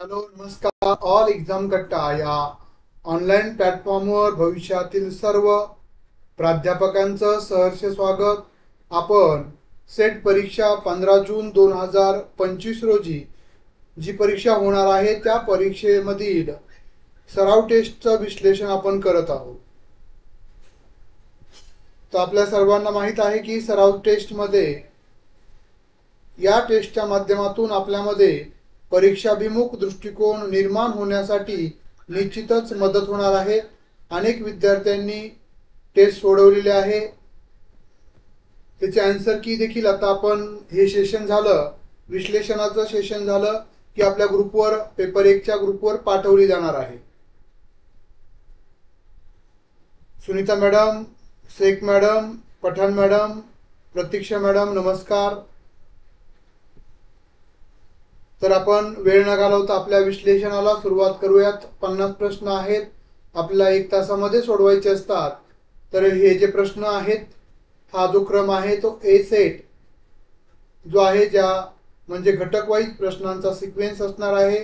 Hello नमस्कार. All exam कट्टा या ऑनलाईन प्लॅटफॉर्मवर भविष्यातील सर्व प्राध्यापकांचं सहर्ष स्वागत. आपण सेट परीक्षा 15 जून 2025 रोजी जी परीक्षा होणार आहे त्या परीक्षेमधील सराव टेस्टचं विश्लेषण आपण करत आहोत. तर आपल्या सर्वांना माहीत आहे की सराव टेस्टमध्ये या टेस्टच्या माध्यमातून आपल्यामध्ये परीक्षाभिमुख दृष्टिकोन निर्माण होण्यासाठी निश्चितच मदत होणार आहे. अनेक विद्यार्थ्यांनी टेस्ट सोडवलेले आहे, त्याचे आन्सर की देखील आता आपण हे सेशन झालं, विश्लेषणाचं सेशन झालं की आपल्या ग्रुपवर पेपर 1च्या ग्रुपवर पाठवली जाणार आहे. Sunita madam, Shaikh madam, Pathan madam, Pratiksha madam नमस्कार. तर आपण वेळ न घालवता आपल्या विश्लेषणाला सुरुवात करूयात. 50 प्रश्न आहेत, आपल्याला 1 तासामध्ये सोडवायचे असतात. तर हे जे प्रश्न आहेत, हा जो क्रम आहे तो ए सेट जो आहे, ज्या म्हणजे घटक वाईज प्रश्नांचा सिक्वेन्स असणार आहे.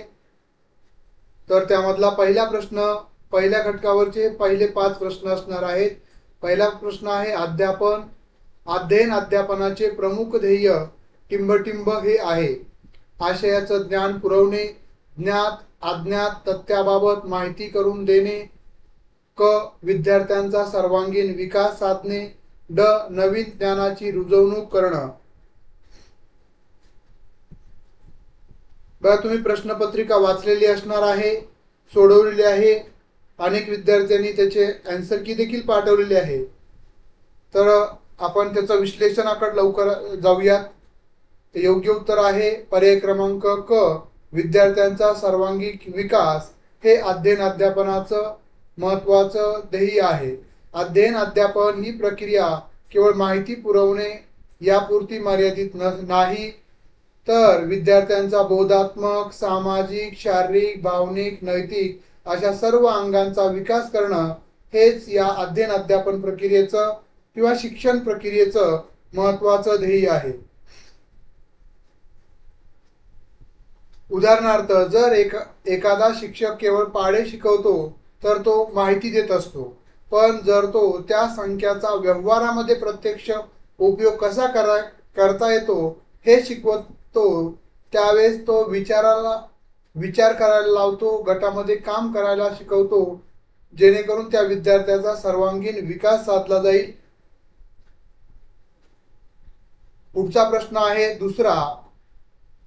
तर त्यामधला पहिला प्रश्न, पहिल्या घटकावरचे पहिले 5 प्रश्न असणार आहेत. पहिला प्रश्न आहे अध्यापन. अध्यापनाचे प्रमुख ध्येय टिंबटिंब हे आहे. आशयाचं ज्ञान पुरवणे, ज्ञात अज्ञात तथ्याबाबत माहिती करून देणे. क. विद्यार्थ्यांचा सर्वांगीण विकास साधणे. ड. नवीन ज्ञानाची रुजवणूक करणं. बघा, तुम्ही प्रश्नपत्रिका वाचलेली असणार आहे, सोडवलेली आहे. अनेक विद्यार्थ्यांनी त्याचे आन्सर की देखील पाठवलेले आहे. तर आपण त्याचं विश्लेषणाकडे लवकर जाऊयात. योग्य उत्तर आहे पर्याय क्रमांक क. विद्यार्थ्यांचा सर्वांगीण विकास हे अध्यापनाचं महत्वाचं ध्येय आहे. अध्यापन ही प्रक्रिया केवळ माहिती पुरवणे यापुरती मर्यादित नाही, तर विद्यार्थ्यांचा बोधात्मक, सामाजिक, शारीरिक, भावनिक, नैतिक अशा सर्व अंगांचा विकास करणं हेच या अध्यापन प्रक्रियेचं किंवा शिक्षण प्रक्रियेचं महत्वाचं ध्येय आहे. उदाहरणार्थ, जर एखादा शिक्षक केवळ पाढे शिकवतो तर तो माहिती देत असतो, पण जर तो त्या संख्याचा व्यवहारामध्ये प्रत्यक्ष उपयोग कसा करता येतो हे शिकवतो, त्यावेळेस तो विचार करायला लावतो, गटामध्ये काम करायला शिकवतो, जेणेकरून त्या विद्यार्थ्याचा सर्वांगीण विकास साधला जाईल. पुढचा प्रश्न आहे दुसरा.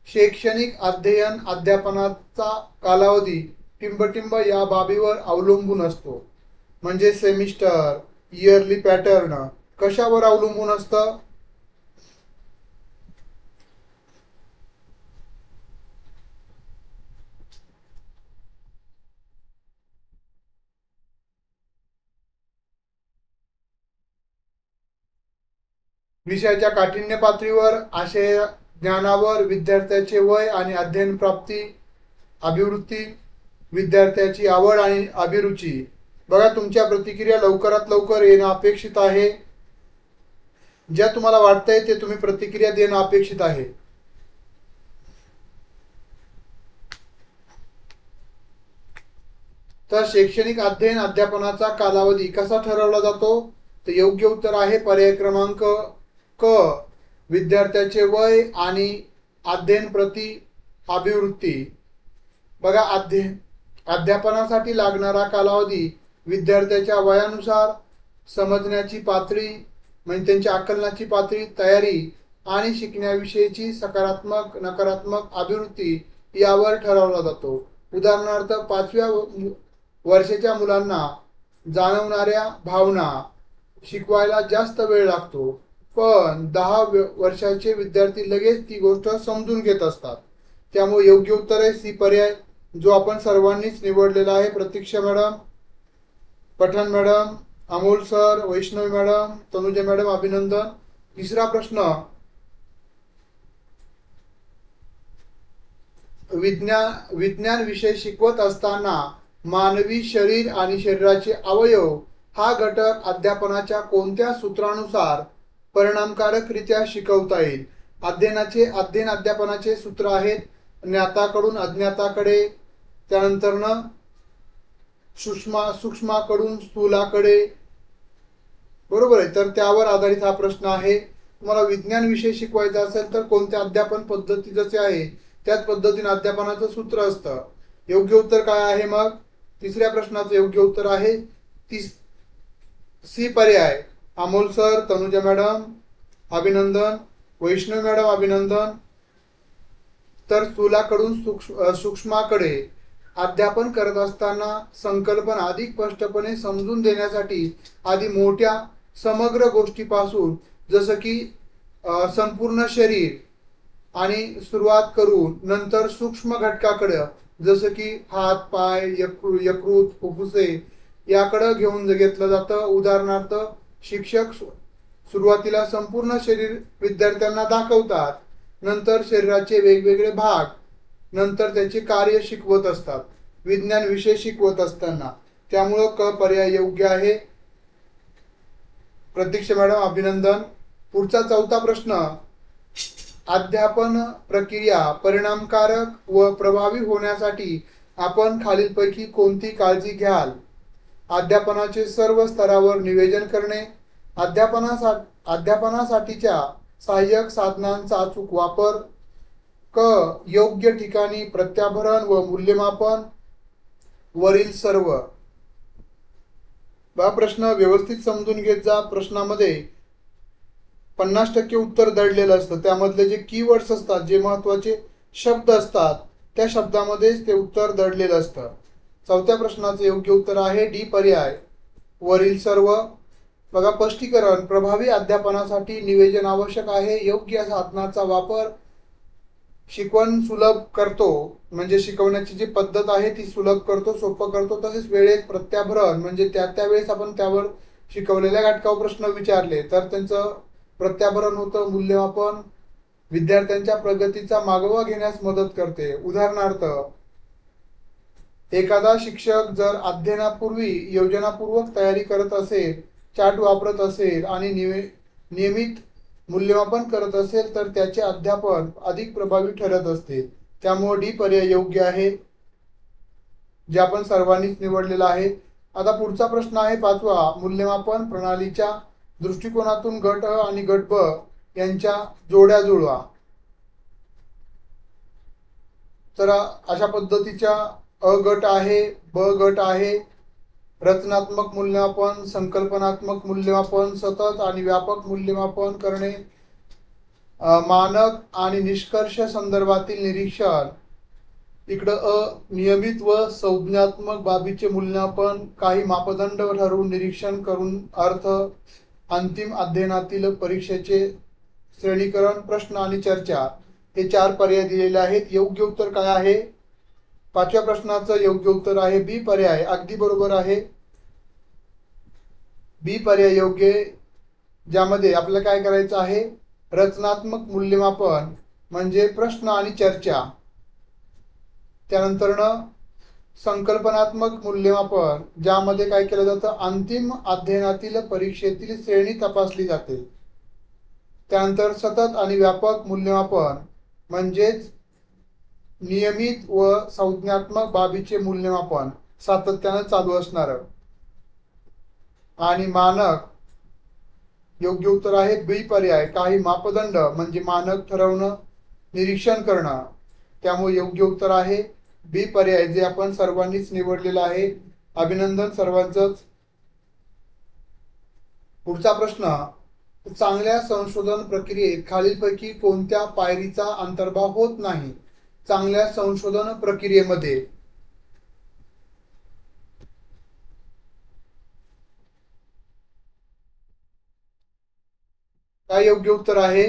शैक्षणिक अध्यापनाचा कालावधी टिंबटिंब या बाबीवर अवलंबून असतो. म्हणजे सेमिस्टर, इयरली पॅटर्न कशावर अवलंबून असतं? विषयाच्या काठिण्य पातळीवर, आशय ज्ञानावर, विद्यार्थ्याचे वय आणि अध्ययन प्राप्ती, अभिवृत्ती, विद्यार्थ्याची आवड आणि अभिरुची. बघा, तुमच्या प्रतिक्रिया लवकरात लवकर येणं अपेक्षित आहे. ज्या तुम्हाला वाटतंय ते तुम्ही प्रतिक्रिया देणं अपेक्षित आहे. तर शैक्षणिक अध्यापनाचा कालावधी कसा ठरवला जातो? तर योग्य उत्तर आहे पर्याय क्रमांक क. विद्यार्थ्याचे वय आणि अध्ययन प्रति अभिवृत्ती. बघा, अध्यापनासाठी लागणारा कालावधी विद्यार्थ्याच्या वयानुसार, समजण्याची पातळी म्हणजे त्यांच्या आकलनाची पातळी, तयारी आणि शिकण्याविषयीची सकारात्मक नकारात्मक अभिवृत्ती यावर ठरवला जातो. उदाहरणार्थ, 5व्या वर्षाच्या मुलांना जाणवणाऱ्या भावना शिकवायला जास्त वेळ लागतो, पण 10 वर्षाचे विद्यार्थी लगेच ती गोष्ट समजून घेत असतात. त्यामुळे योग्य उत्तर आहे सी पर्याय, जो आपण सर्वांनीच निवडलेला आहे. Pratiksha madam, Pathan madam, Amol sir, Vaishnavi madam, Tanuja madam अभिनंदन. तिसरा प्रश्न. विज्ञान विषय शिकवत असताना मानवी शरीर आणि शरीराचे अवयव हा घटक अध्यापनाच्या कोणत्या सूत्रानुसार परिणामकारकरित्या शिकवता येईल? अध्यापनाचे सूत्र आहेत ज्ञाताकडून अज्ञाताकडे, त्यानंतर सूक्ष्माकडून स्थूलाकडे, बरोबर आहे. तर त्यावर आधारित हा प्रश्न आहे. तुम्हाला विज्ञान विषय शिकवायचा असेल तर कोणत्या अध्यापन पद्धती जसे आहे त्याच पद्धतीने अध्यापनाचं सूत्र असतं. योग्य उत्तर काय आहे मग? तिसऱ्या प्रश्नाचं योग्य उत्तर आहे सी पर्याय. अमोल सर, तनुजा मॅडम अभिनंदन, वैष्णव मॅडम अभिनंदन. तर स्थूलाकडून सूक्ष्माकडे अध्यापन करत असताना संकल्पना अधिक स्पष्टपणे समजून देण्यासाठी आधी मोठ्या समग्र गोष्टीपासून जसं की संपूर्ण शरीर आणि सुरुवात करून नंतर सूक्ष्म घटकाकडे जसं की हात, पाय, यकृत, फुफ्फुसे याकडे घेऊन घेतलं जातं. उदाहरणार्थ शिक्षक सुरुवातीला संपूर्ण शरीर विद्यार्थ्यांना दाखवतात, नंतर शरीराचे वेगवेगळे भाग, नंतर त्याचे कार्य शिकवत असतात विज्ञान विषय शिकवत असताना. त्यामुळं क पर्याय योग्य आहे. प्रतीक्षा मॅडम अभिनंदन. पुढचा चौथा प्रश्न, अध्यापन प्रक्रिया परिणामकारक व प्रभावी होण्यासाठी आपण खालीलपैकी कोणती काळजी घ्याल? अध्यापनाचे सर्व स्तरावर नियोजन करणे, अध्यापनासाठीच्या सहाय्यक साधनांचा अचूक वापर, क योग्य ठिकाणी प्रत्याभरण व मूल्यमापन, वरील सर्व. हा प्रश्न व्यवस्थित समजून घेत जा. प्रश्नामध्ये 50% उत्तर दडलेलं असतं. त्यामधले जे कीवर्ड्स असतात, जे महत्वाचे शब्द असतात, त्या शब्दामध्येच ते उत्तर दडलेलं असतं. चौथ्या प्रश्नाचं योग्य उत्तर आहे डी पर्याय, वरील सर्व. बघा स्पष्टीकरण, प्रभावी अध्यापनासाठी नियोजन आवश्यक आहे. योग्य साधनाचा वापर शिकवण सुलभ करतो, म्हणजे शिकवण्याची जी पद्धत आहे ती सुलभ करतो, सोपं करतो. तसेच वेळेत प्रत्याभरण म्हणजे त्यावेळेस आपण त्यावर शिकवलेल्या घटकावर प्रश्न विचारले तर त्यांचं प्रत्याभरण होतं. मूल्यमापन विद्यार्थ्यांच्या प्रगतीचा मागोवा घेण्यास मदत करते. उदाहरणार्थ एखादा शिक्षक जर अध्ययनापूर्वी योजनापूर्वक तयारी करत असेल, चार्ट वापरत असेल आणि नियमित मूल्यमापन करत असेल तर त्याचे अध्यापन अधिक प्रभावी ठरत असते. त्यामुळे डी पर्याय योग्य आहे, जे आपण सर्वांनीच निवडलेला आहे. आता पुढचा प्रश्न आहे पाचवा, मूल्यमापन प्रणालीच्या दृष्टिकोनातून गट अ आणि गट ब यांच्या जोड्या जुळवा. तर अशा पद्धतीच्या अ गट आहे, ब गट आहे. रचनात्मक मूल्यमापन, संकल्पनात्मक मूल्यमापन, सतत आणि व्यापक मूल्यमापन करणे, मानक आणि निष्कर्ष संदर्भातील निरीक्षण. इकडं नियमित व संज्ञात्मक बाबीचे मूल्यमापन, काही मापदंड ठरवून निरीक्षण करून अर्थ, अंतिम अध्ययनातील परीक्षेचे श्रेणीकरण, प्रश्न आणि चर्चा. हे 4 पर्याय दिलेले आहेत. योग्य उत्तर काय आहे? पाचव्या प्रश्नाचं योग्य उत्तर आहे बी पर्याय. अगदी बरोबर आहे, बी पर्याय योग्य. ज्यामध्ये आपल्याला काय करायचं आहे, रचनात्मक मूल्यमापन म्हणजे प्रश्न आणि चर्चा. त्यानंतर संकल्पनात्मक मूल्यमापन, ज्यामध्ये काय केलं जातं, अंतिम अध्ययनातील परीक्षेतील श्रेणी तपासली जाते. त्यानंतर सतत आणि व्यापक मूल्यमापन म्हणजेच नियमित व संज्ञात्मक बाबीचे मूल्यमापन सातत्याने चालू असणार. आणि मानक योग्य उत्तर आहे बी पर्याय, काही मापदंड म्हणजे मानक ठरवणं, निरीक्षण करणं. त्यामुळे योग्य उत्तर आहे बी पर्याय, जे आपण सर्वांनीच निवडलेलं आहे. अभिनंदन सर्वांचंच. पुढचा प्रश्न, चांगल्या संशोधन प्रक्रियेत खालीलपैकी कोणत्या पायरीचा अंतर्भाव होत नाही? चांगल्या संशोधन प्रक्रियेमध्ये काय योग्य उत्तर आहे?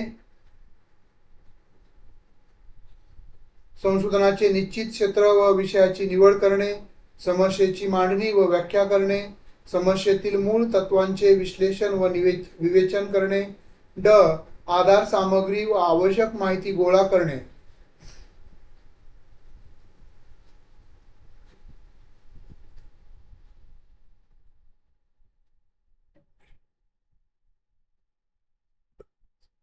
संशोधनाचे निश्चित क्षेत्र व विषयाची निवड करणे, समस्येची मांडणी व व्याख्या करणे, समस्येतील मूळ तत्वांचे विश्लेषण व विवेचन करणे, ड आधार सामग्री व आवश्यक माहिती गोळा करणे.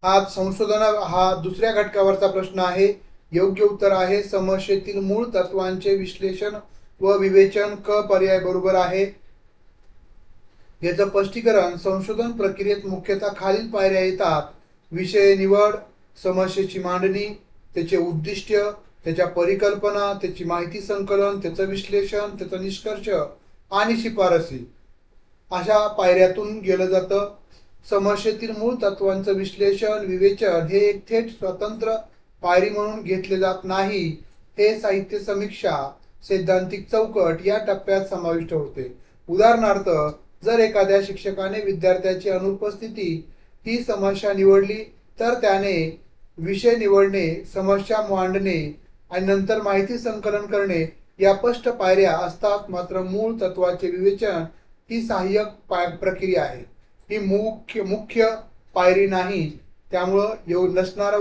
हा संशोधन हा दुसऱ्या घटकावरचा प्रश्न आहे. योग्य उत्तर आहे समस्येतील मूळ तत्वांचे विश्लेषण व विवेचन. क पर्याय बरोबर आहे. याचं स्पष्टीकरण संशोधन प्रक्रियेत मुख्यतः खालील पायऱ्या येतात: विषय निवड, समस्येची मांडणी, त्याचे उद्दिष्ट, त्याच्या परिकल्पना, त्याची माहिती संकलन, त्याचं विश्लेषण, त्याचा निष्कर्ष आणि शिफारसी. अशा पायऱ्यातून गेलं जातं. समस्येतील मूळ तत्वांचं विश्लेषण विवेचन हे एक थेट स्वतंत्र पायरी म्हणून घेतले जात नाही. हे साहित्य समीक्षा, सैद्धांतिक चौकट या टप्प्यात समाविष्ट होते. उदाहरणार्थ, जर एखाद्या शिक्षकाने विद्यार्थ्याची अनुपस्थिती ही समस्या निवडली तर त्याने विषय निवडणे, समस्या मांडणे आणि नंतर माहिती संकलन करणे या स्पष्ट पायऱ्या असतात. मात्र मूळ तत्वाचे विवेचन ही सहाय्यक प्रक्रिया आहे, ही मुख्य पायरी नाही. त्यामुळं नसणारा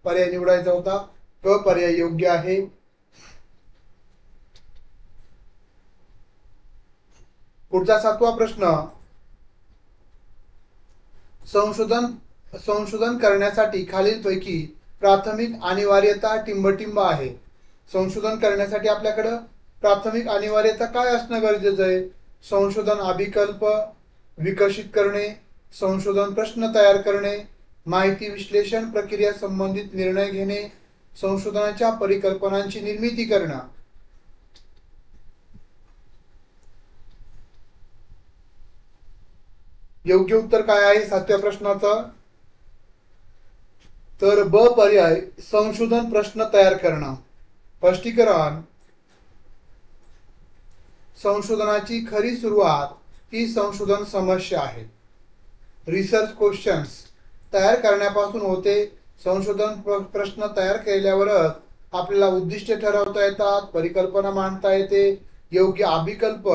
पर्याय निवडायचा होता. क पर्याय योग्य आहे. पुढचा 7वा प्रश्न, संशोधन करण्यासाठी खालीलपैकी प्राथमिक अनिवार्यता टिंबटिंब आहे. संशोधन करण्यासाठी आपल्याकडं प्राथमिक अनिवार्यता काय असणं गरजेचं आहे? संशोधन अभिकल्प विकसित करणे, संशोधन प्रश्न तयार करणे, माहिती विश्लेषण प्रक्रिया संबंधित निर्णय घेणे, संशोधनाच्या परिकल्पनांची निर्मिती करणं. योग्य उत्तर काय आहे 7व्या प्रश्नाचं? तर ब पर्याय संशोधन प्रश्न तयार करणं. स्पष्टीकरण, संशोधनाची खरी सुरुवात ही संशोधन समस्या आहे, रिसर्च क्वेश्चन्स तयार करण्यापासून होते. संशोधन प्रश्न तयार केल्यावरच आपल्याला उद्दिष्ट ठरवता येतात, परिकल्पना मांडता येते, योग्य अभिकल्प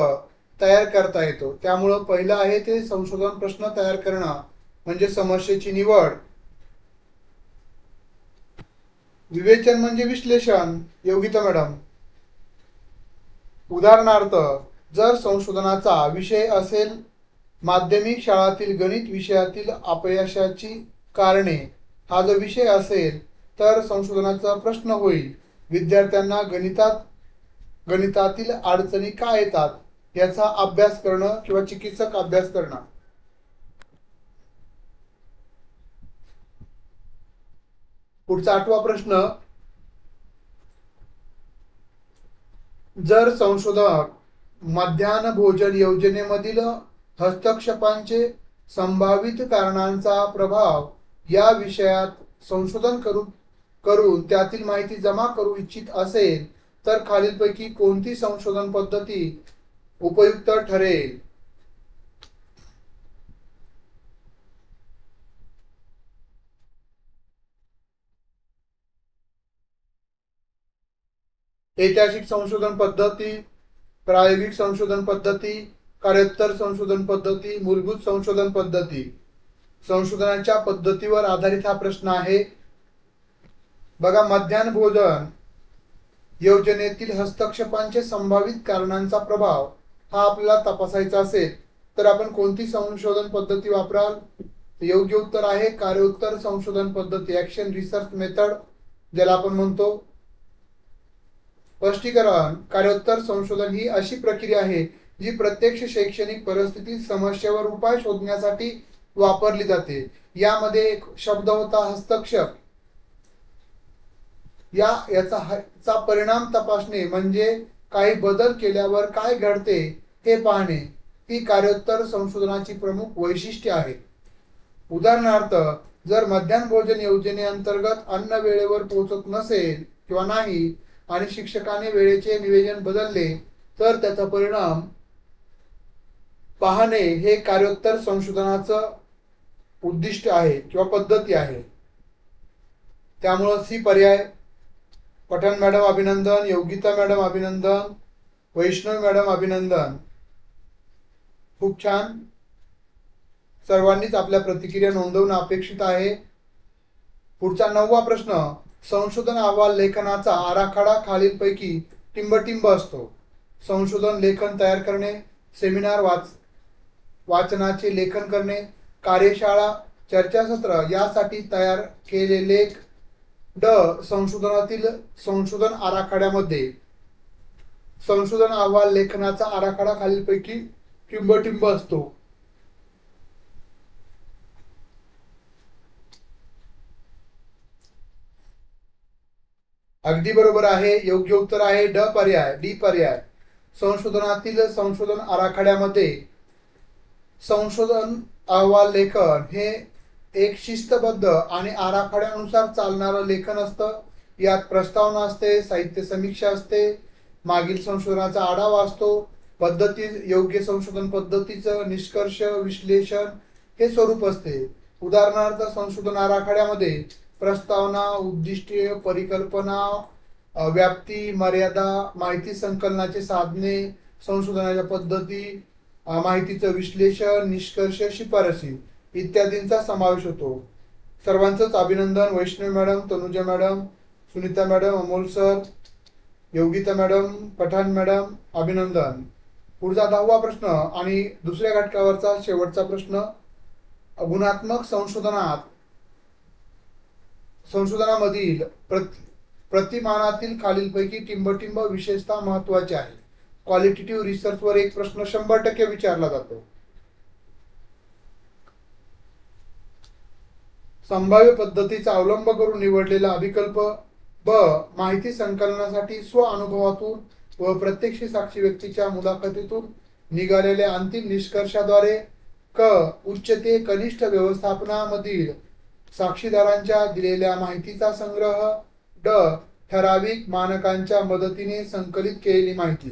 तयार करता येतो. त्यामुळं पहिलं आहे ते संशोधन प्रश्न तयार करणं म्हणजे समस्येची निवड. विवेचन म्हणजे विश्लेषण. योगिता मॅडम, उदाहरणार्थ, जर संशोधनाचा विषय असेल माध्यमिक शाळातील गणित विषयातील अपयशाची कारणे हा जो विषय असेल तर संशोधनाचा प्रश्न होईल विद्यार्थ्यांना गणितातील अडचणी काय येतात याचा अभ्यास करणं किंवा चिकित्सक अभ्यास करणं. पुढचा 8वा प्रश्न, जर संशोधक मध्यान्ह भोजन योजनेमधील हस्तक्षेपांचे संभावित कारणांचा प्रभाव या विषयात संशोधन करून त्यातील माहिती जमा करू इच्छित असेल तर खालीलपैकी कोणती संशोधन पद्धती उपयुक्त ठरेल? ऐतिहासिक संशोधन पद्धती, प्रायोगिक संशोधन पद्धती, कार्योत्तर संशोधन पद्धती, मूलभूत संशोधन पद्धती. संशोधनाच्या पद्धतीवर आधारित हा प्रश्न आहे. बघा, मध्यान्ह भोजन योजनेतील हस्तक्षेपांचे संभावित कारणांचा प्रभाव हा आपल्याला तपासायचा असेल तर आपण कोणती संशोधन पद्धती वापराल? योग्य उत्तर आहे कार्योत्तर संशोधन पद्धती, ऍक्शन रिसर्च मेथड ज्याला आपण म्हणतो. स्पष्टीकरण, कार्योत्तर संशोधन ही अशी प्रक्रिया आहे जी प्रत्यक्ष शैक्षणिक परिस्थितीत समस्येवर उपाय शोधण्यासाठी वापरली जाते. यामध्ये एक शब्द होता हस्तक्षेप. याचा परिणाम तपासणे म्हणजे काही बदल केल्यावर काय घडते हे पाहणे ही कार्योत्तर संशोधनाची प्रमुख वैशिष्ट्ये आहेत. उदाहरणार्थ, जर मध्यान्ह भोजन योजनेअंतर्गत अन्न वेळेवर पोहोचत नसेल किंवा नाही आणि शिक्षकाने वेळेचे नियोजन बदलले तर त्याचा परिणाम पाहणे हे कार्योत्तर संशोधनाचं उद्दिष्ट आहे किंवा पद्धती आहे. त्यामुळे सी पर्याय. पठाण मॅडम अभिनंदन, योगिता मॅडम अभिनंदन, वैष्णव मॅडम अभिनंदन. खूप छान. सर्वांनीच आपल्या प्रतिक्रिया नोंदवणं अपेक्षित आहे. पुढचा 9वा प्रश्न, संशोधन अहवाल लेखनाचा आराखडा खालीलपैकी टिंबटिंब असतो. संशोधन लेखन तयार करणे, सेमिनार वाचनाचे लेखन करणे, कार्यशाळा, चर्चासत्र यासाठी तयार केलेले लेख, ड. संशोधनातील संशोधन आराखड्यामध्ये संशोधन अहवाल लेखनाचा आराखडा खालीलपैकी टिंबटिंब असतो. अगदी बरोबर आहे. योग्य उत्तर आहे ड पर्याय, डी पर्याय. संशोधनातील संशोधन आराखड्यामध्ये संशोधन अहवाल लेखन हे एक शिस्तबद्ध आणि आराखड्यानुसार चालणारं लेखन असतं. यात प्रस्तावना असते, साहित्य समीक्षा असते, मागील संशोधनाचा आढावा असतो, पद्धती योग्य संशोधन पद्धतीचं निष्कर्ष विश्लेषण हे स्वरूप असते. उदाहरणार्थ संशोधन आराखड्यामध्ये प्रस्तावना, उद्दिष्टे, परिकल्पना, व्याप्ती, मर्यादा, माहिती संकलनाचे साधने, संशोधनाच्या पद्धती, माहितीचं विश्लेषण, निष्कर्ष, शिफारसी इत्यादींचा समावेश होतो. सर्वांचंच अभिनंदन. Vaishnavi madam, Tanuja madam, Sunita madam, Amol sir, Yogita madam, Pathan madam, अभिनंदन. पुढचा 10वा प्रश्न आणि दुसऱ्या घटकावरचा शेवटचा प्रश्न. गुणात्मक संशोधनामधील प्रतिमानातील खालीलपैकी टिंबटिंब विशेषतः महत्वाचे आहे. क्वालिटेटिव्ह रिसर्च वर एक प्रश्न 100% विचारला जातो. संभाव्य पद्धतीचा अवलंब करून निवडलेला अभिकल्प. ब. माहिती संकलनासाठी स्व अनुभवातून व प्रत्यक्ष साक्षी व्यक्तीच्या मुलाखतीतून निघालेल्या अंतिम निष्कर्षाद्वारे. क. उच्च ते कनिष्ठ व्यवस्थापनामधील साक्षीदारांच्या दिलेल्या माहितीचा संग्रह. ड. ठराविक मानकांच्या मदतीने संकलित केलेली माहिती.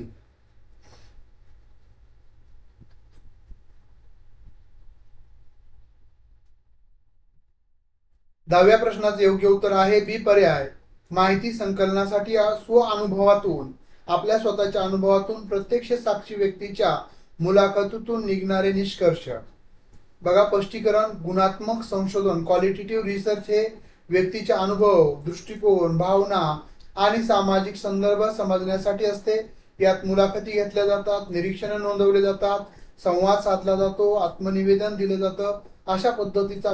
दहाव्या प्रश्नाचे योग्य उत्तर आहे बी पर्याय. माहिती संकलनासाठी स्व अनुभवातून, आपल्या स्वतःच्या अनुभवातून, प्रत्यक्ष साक्षी व्यक्तीच्या मुलाखतीतून निघणारे निष्कर्ष. बघा स्पष्टीकरण. गुणात्मक संशोधन क्वालिटेटिव्ह रिसर्च हे व्यक्तीच्या अनुभव, दृष्टिकोन, भावना आणि सामाजिक संदर्भ समजण्यासाठी असते. यात मुलाखती घेतल्या जातात, निरीक्षणे नोंदवले जातात, संवाद साधला जातो, आत्मनिवेदन दिलं जातं. अशा पद्धतीचा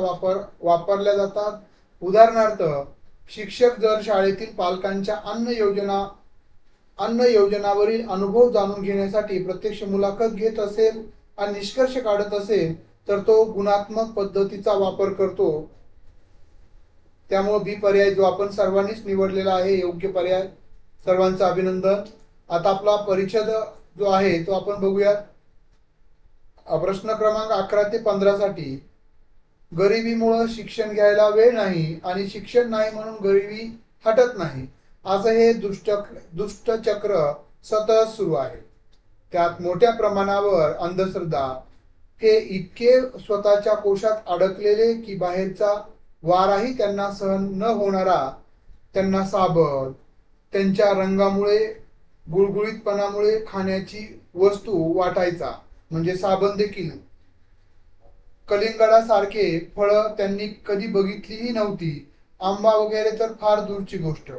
वापरल्या जातात. उदाहरणार्थ शिक्षक जर शाळेतील पालकांच्या अन्न योजनावरील अनुभव जाणून घेण्यासाठी प्रत्यक्ष मुलाखत घेत असेल आणि निष्कर्ष काढत असेल तर तो गुणात्मक पद्धतीचा वापर करतो. त्यामुळे बी पर्याय जो आपण सर्वांनीच निवडलेला आहे योग्य पर्याय. सर्वांचं अभिनंदन. आता आपला परिच्छेद जो आहे तो आपण बघूयात. प्रश्न क्रमांक 11 ते 15 साठी. गरिबीमुळे शिक्षण घ्यायला वेळ नाही आणि शिक्षण नाही म्हणून गरिबी हटत नाही असं हे दुष्टचक्र सतत सुरू आहे. त्यात मोठ्या प्रमाणावर अंधश्रद्धा. हे इतके स्वतःच्या कोशात अडकलेले की बाहेरचा वाराही त्यांना सहन न होणारा त्यांना साबण, त्यांच्या रंगामुळे, गुळगुळीतपणामुळे खाण्याची वस्तू वाटायचा म्हणजे साबण देखील. कलिंगडासारखे फळं त्यांनी कधी बघितलीही नव्हती. आंबा वगैरे तर फार दूरची गोष्ट.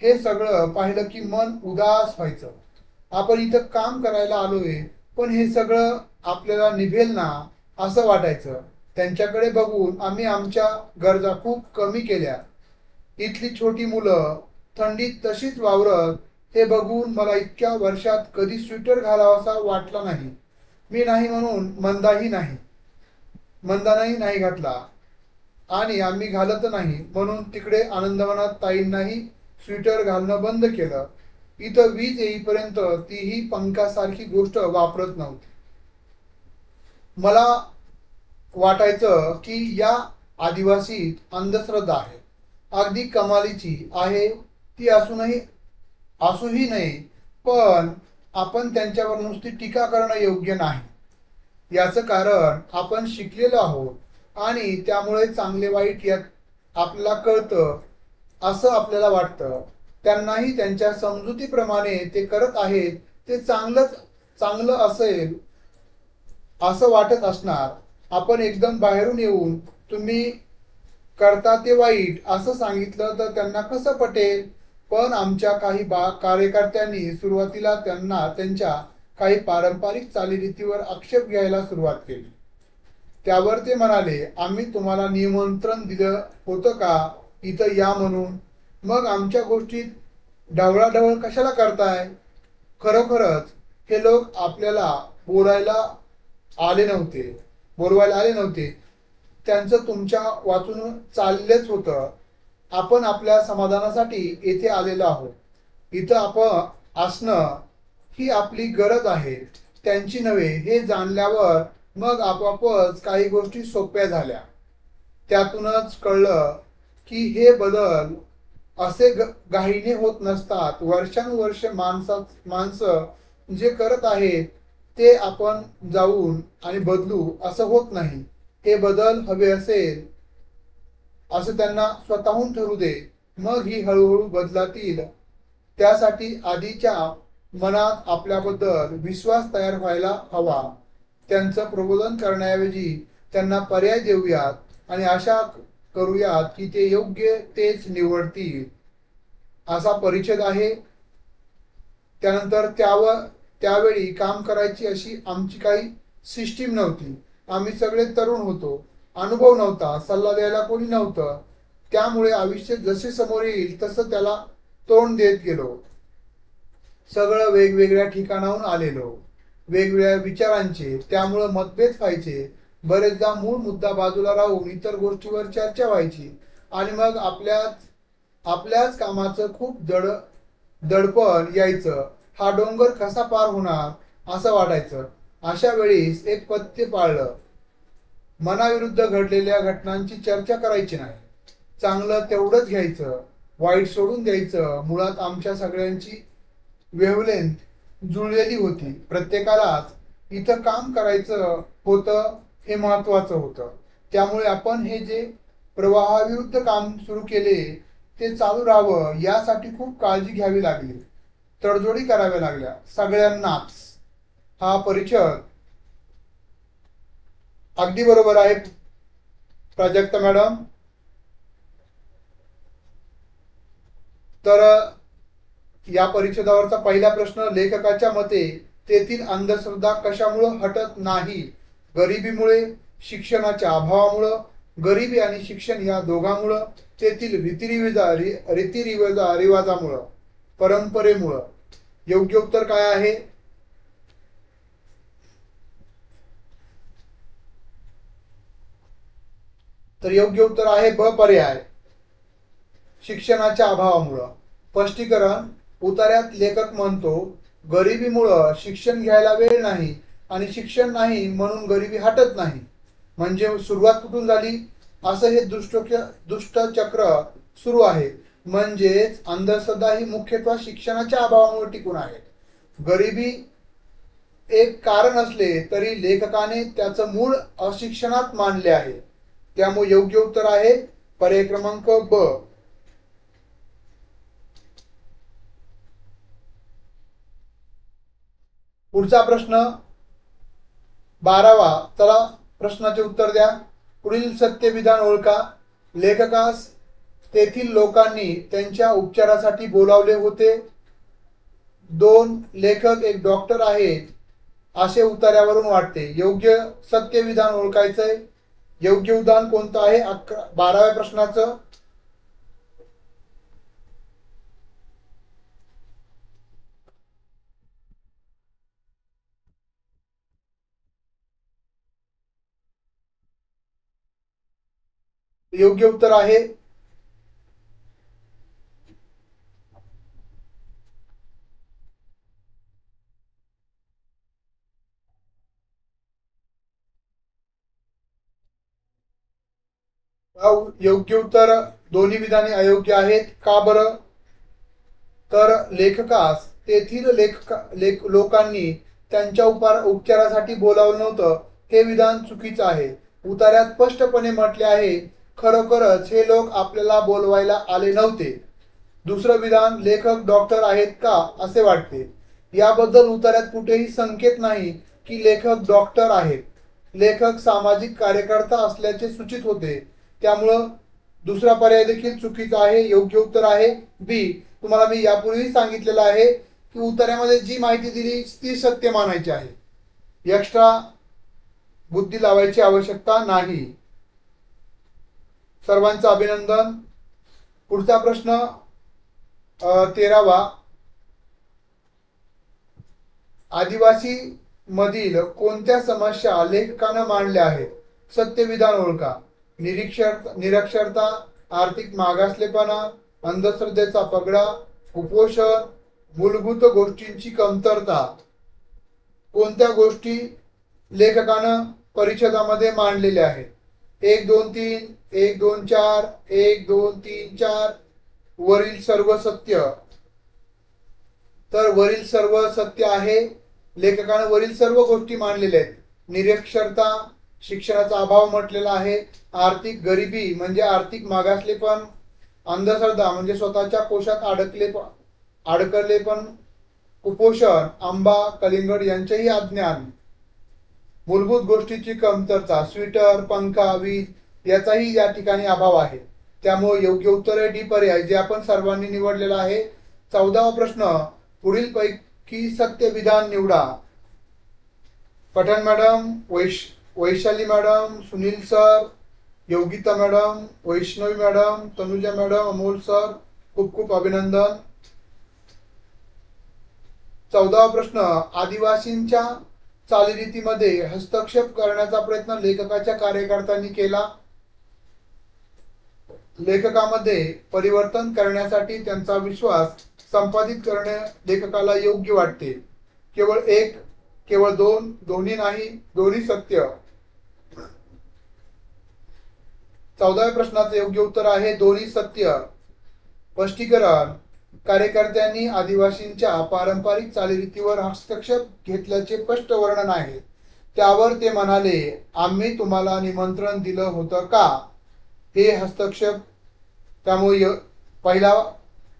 हे सगळं पाहिलं की मन उदास व्हायचं. आपण इथं काम करायला आलोय पण हे सगळं आपल्याला निभेल ना असं वाटायचं. त्यांच्याकडे बघून आम्ही आमच्या गरजा खूप कमी केल्या. इथली छोटी मुलं थंडीत तशीच वावरत हे बघून मला इतक्या वर्षात कधी स्वेटर घालावासा वाटला नाही. मी नाही म्हणून मंदानाही नाही घातला आणि आम्ही घालत नाही म्हणून तिकडे आनंदवनात ताईंनाही स्वेटर घालणं बंद केलं. इथं वीज येईपर्यंत तीही पंखासारखी गोष्ट वापरत नव्हती. मला वाटायचं की या आदिवासीत अंधश्रद्धा आहे, अगदी कमालीची आहे. ती असूही नये पण आपण त्यांच्यावर नुसती टीका करणं योग्य नाही. याचं कारण आपण शिकलेलो आहोत आणि त्यामुळे चांगले वाईट यात आपल्याला कळतं असं आपल्याला वाटतं. त्यांनाही त्यांच्या समजुतीप्रमाणे ते करत आहेत ते चांगलं असेल असं वाटत असणार. आपण एकदम बाहेरून येऊन तुम्ही करता ते वाईट असं सांगितलं तर त्यांना कसं पटेल. पण आमच्या काही कार्यकर्त्यांनी सुरुवातीला त्यांना त्यांच्या काही पारंपरिक चालीरीतीवर आक्षेप घ्यायला सुरुवात केली. त्यावर ते म्हणाले, आम्ही तुम्हाला निमंत्रण दिलं होतं का इथं या म्हणून. मग आमच्या गोष्टीत ढवळाढवळ कशाला करताय? खरोखरच हे लोक आपल्याला बोलायला आले नव्हते बोलवायला आले नव्हते. त्यांचं तुमच्या वाचून चाललेच होतं. आपण आपल्या समाधानासाठी येथे आलेलो आहोत. इथं आपण असणं ही आपली गरज आहे, त्यांची नव्हे हे जाणल्यावर मग आपोआपच काही गोष्टी सोप्या झाल्या. त्यातूनच कळलं की हे बदल असे घाईने होत नसतात. वर्षानुवर्ष माणसं जे करत आहेत ते आपण जाऊन आणि बदलू असं होत नाही. हे बदल हवे असेल असं त्यांना स्वतःहून ठरू दे, मग ही हळूहळू बदलातील. त्यासाठी आधीच्या मनात आपल्याबद्दल विश्वास तयार व्हायला हवा. त्यांचं प्रबोधन करण्याऐवजी त्यांना पर्याय देऊयात आणि आशा करूयात की ते योग्य तेच निवडतील. असा परिच्छेद आहे. त्यानंतर त्यावेळी काम करायची अशी आमची काही सिस्टीम नव्हती. आम्ही सगळे तरुण होतो. अनुभव नव्हता, सल्ला द्यायला कोणी नव्हतं. त्यामुळे आयुष्य जसे समोर येईल तसं त्याला तोंड देत गेलो. सगळं वेगवेगळ्या ठिकाणाहून आलेलो, वेगवेगळ्या विचारांचे. त्यामुळं मतभेद व्हायचे. बरेचदा मूळ मुद्दा बाजूला राहून इतर गोष्टीवर चर्चा व्हायची आणि मग आपल्याच कामाचं खूप दडपण यायचं. हा डोंगर कसा पार होणार असं वाटायचं. अशा वेळीस एक पथ्य पाळलं. मनाविरुद्ध घडलेल्या घटनांची चर्चा करायची नाही. चांगलं तेवढंच घ्यायचं, वाईट सोडून द्यायचं. मुळात आमच्या सगळ्यांची वेव्हलेंथ जुळलेली होती. प्रत्येकालाच इथं काम करायचं होतं हे महत्वाचं होतं. त्यामुळे आपण हे जे प्रवाहाविरुद्ध काम सुरू केले ते चालू राहावं यासाठी खूप काळजी घ्यावी लागली. तडजोडी कराव्या लागल्या सगळ्यांनाच. हा परिच्छेद अगदी बरोबर आहे प्राजक्ता मॅडम. तर या परिच्छेदावरचा पहिला प्रश्न, लेखकाच्या मते तेथील अंधश्रद्धा कशामुळे हटत नाही? गरिबीमुळे, शिक्षणाच्या अभावामुळं, गरिबी आणि शिक्षण या दोघांमुळं, तेथील रीतिरिवाजामुळं, परंपरेमुळं. योग्य उत्तर काय आहे? तर योग्य उत्तर आहे ब पर्याय, शिक्षणाच्या अभावामुळं. स्पष्टीकरण, उतार्यात लेखक म्हणतो गरिबीमुळं शिक्षण घ्यायला वेळ नाही आणि शिक्षण नाही म्हणून गरिबी हटत नाही. म्हणजे सुरुवात कुठून झाली? असं हे दुष्टचक्र सुरू आहे. म्हणजेच अंधश्रद्धा ही मुख्यतः शिक्षणाच्या अभावामुळे टिकून आहे. गरिबी एक कारण असले तरी लेखकाने त्याचं मूळ अशिक्षणात मांडले आहे. त्यामुळे योग्य उत्तर आहे पर्याय क्रमांक ब. पुढचा प्रश्न 12वा. चला प्रश्नाचे उत्तर द्या. पुढील सत्य विधान ओळखा. लेखकास तेथील लोकांनी त्यांच्या उपचारासाठी बोलावले होते. 2. लेखक एक डॉक्टर आहेत असे उतार्यावरून वाटते. योग्य सत्य विधान ओळखायचंय. योग्य उदाहरण कोणतं आहे 12व्या प्रश्नाचं? योग्य उत्तर आहे योग्य उत्तर. दोन्ही विधाने अयोग्य आहेत. का बरं? तर लेखकास तेथील लोकांनी त्यांच्या उपचारासाठी बोलावलं नव्हतं हे विधान चुकीचं आहे. उतार्यात स्पष्टपणे म्हटले आहे खरोखरच हे लोक आपल्याला बोलवायला आले नव्हते. दुसरं विधान, लेखक डॉक्टर आहेत का असे वाटते. याबद्दल उतार्यात कुठेही संकेत नाही की लेखक डॉक्टर आहेत. लेखक सामाजिक कार्यकर्ता असल्याचे सूचित होते. त्यामुळं दुसरा पर्याय देखील चुकीचा आहे. योग्य उत्तर आहे बी. तुम्हाला मी यापूर्वी सांगितलेलं आहे की उतार्यामध्ये जी माहिती दिली ती सत्य मानायची आहे. एक्स्ट्रा बुद्धी लावायची आवश्यकता नाही. सर्वांचं अभिनंदन. पुढचा प्रश्न 13वा, आदिवासी मधील कोणत्या समस्या लेखकानं मांडल्या आहेत? सत्यविधान ओळखा. निरक्षरता, आर्थिक मागासलेपणा, अंधश्रद्धेचा पगडा, कुपोषण, मूलभूत गोष्टींची कमतरता. कोणत्या गोष्टी लेखकानं परिच्छेदामध्ये मांडलेल्या आहेत? 1 2 3, 1 2 4, 1 2 3 4. वरील सर्व सत्य. तर वरील सर्व सत्य आहे. लेखकानं वरील सर्व गोष्टी मांडलेल्या आहेत. निरक्षरता, शिक्षणाचा अभाव म्हटलेला आहे. आर्थिक गरिबी म्हणजे आर्थिक मागासलेपण. अंधश्रद्धा म्हणजे स्वतःच्या कोशात अडकलेपण. कुपोषण, आंबा, कलिंगड यांचेही अज्ञान. मूलभूत गोष्टीची कमतरता, स्वेटर, पंखा, वीज याचाही या ठिकाणी अभाव आहे. त्यामुळे योग्य उत्तर आहे डी पर्याय, जे आपण सर्वांनी निवडलेला आहे. 14वा प्रश्न, पुढील पैकी सत्य विधान निवडा. Pathan madam, Vaishali madam, Sunil sir, Yogita madam, Vaishnavi madam, Tanuja madam, Amol sir, खूप खूप अभिनंदन. 14वा प्रश्न, आदिवासींच्या चालीरीतीमध्ये हस्तक्षेप करण्याचा प्रयत्न लेखकाच्या कार्यकर्त्यांनी केला. लेखकामध्ये परिवर्तन करण्यासाठी त्यांचा विश्वास संपादित करणे लेखकाला योग्य वाटते. केवळ एक, केवळ दोन, दोन्ही नाही, दोन्ही सत्य. 14व्या प्रश्नाचं योग्य उत्तर आहे दोन्ही सत्य. स्पष्टीकरण, कार्यकर्त्यांनी आदिवासींच्या पारंपरिक चालीरीतीवर हस्तक्षेप घेतल्याचे स्पष्ट वर्णन आहे. त्यावर ते म्हणाले, आम्ही तुम्हाला निमंत्रण दिलं होतं का? हे हस्तक्षेप. त्यामुळे पहिला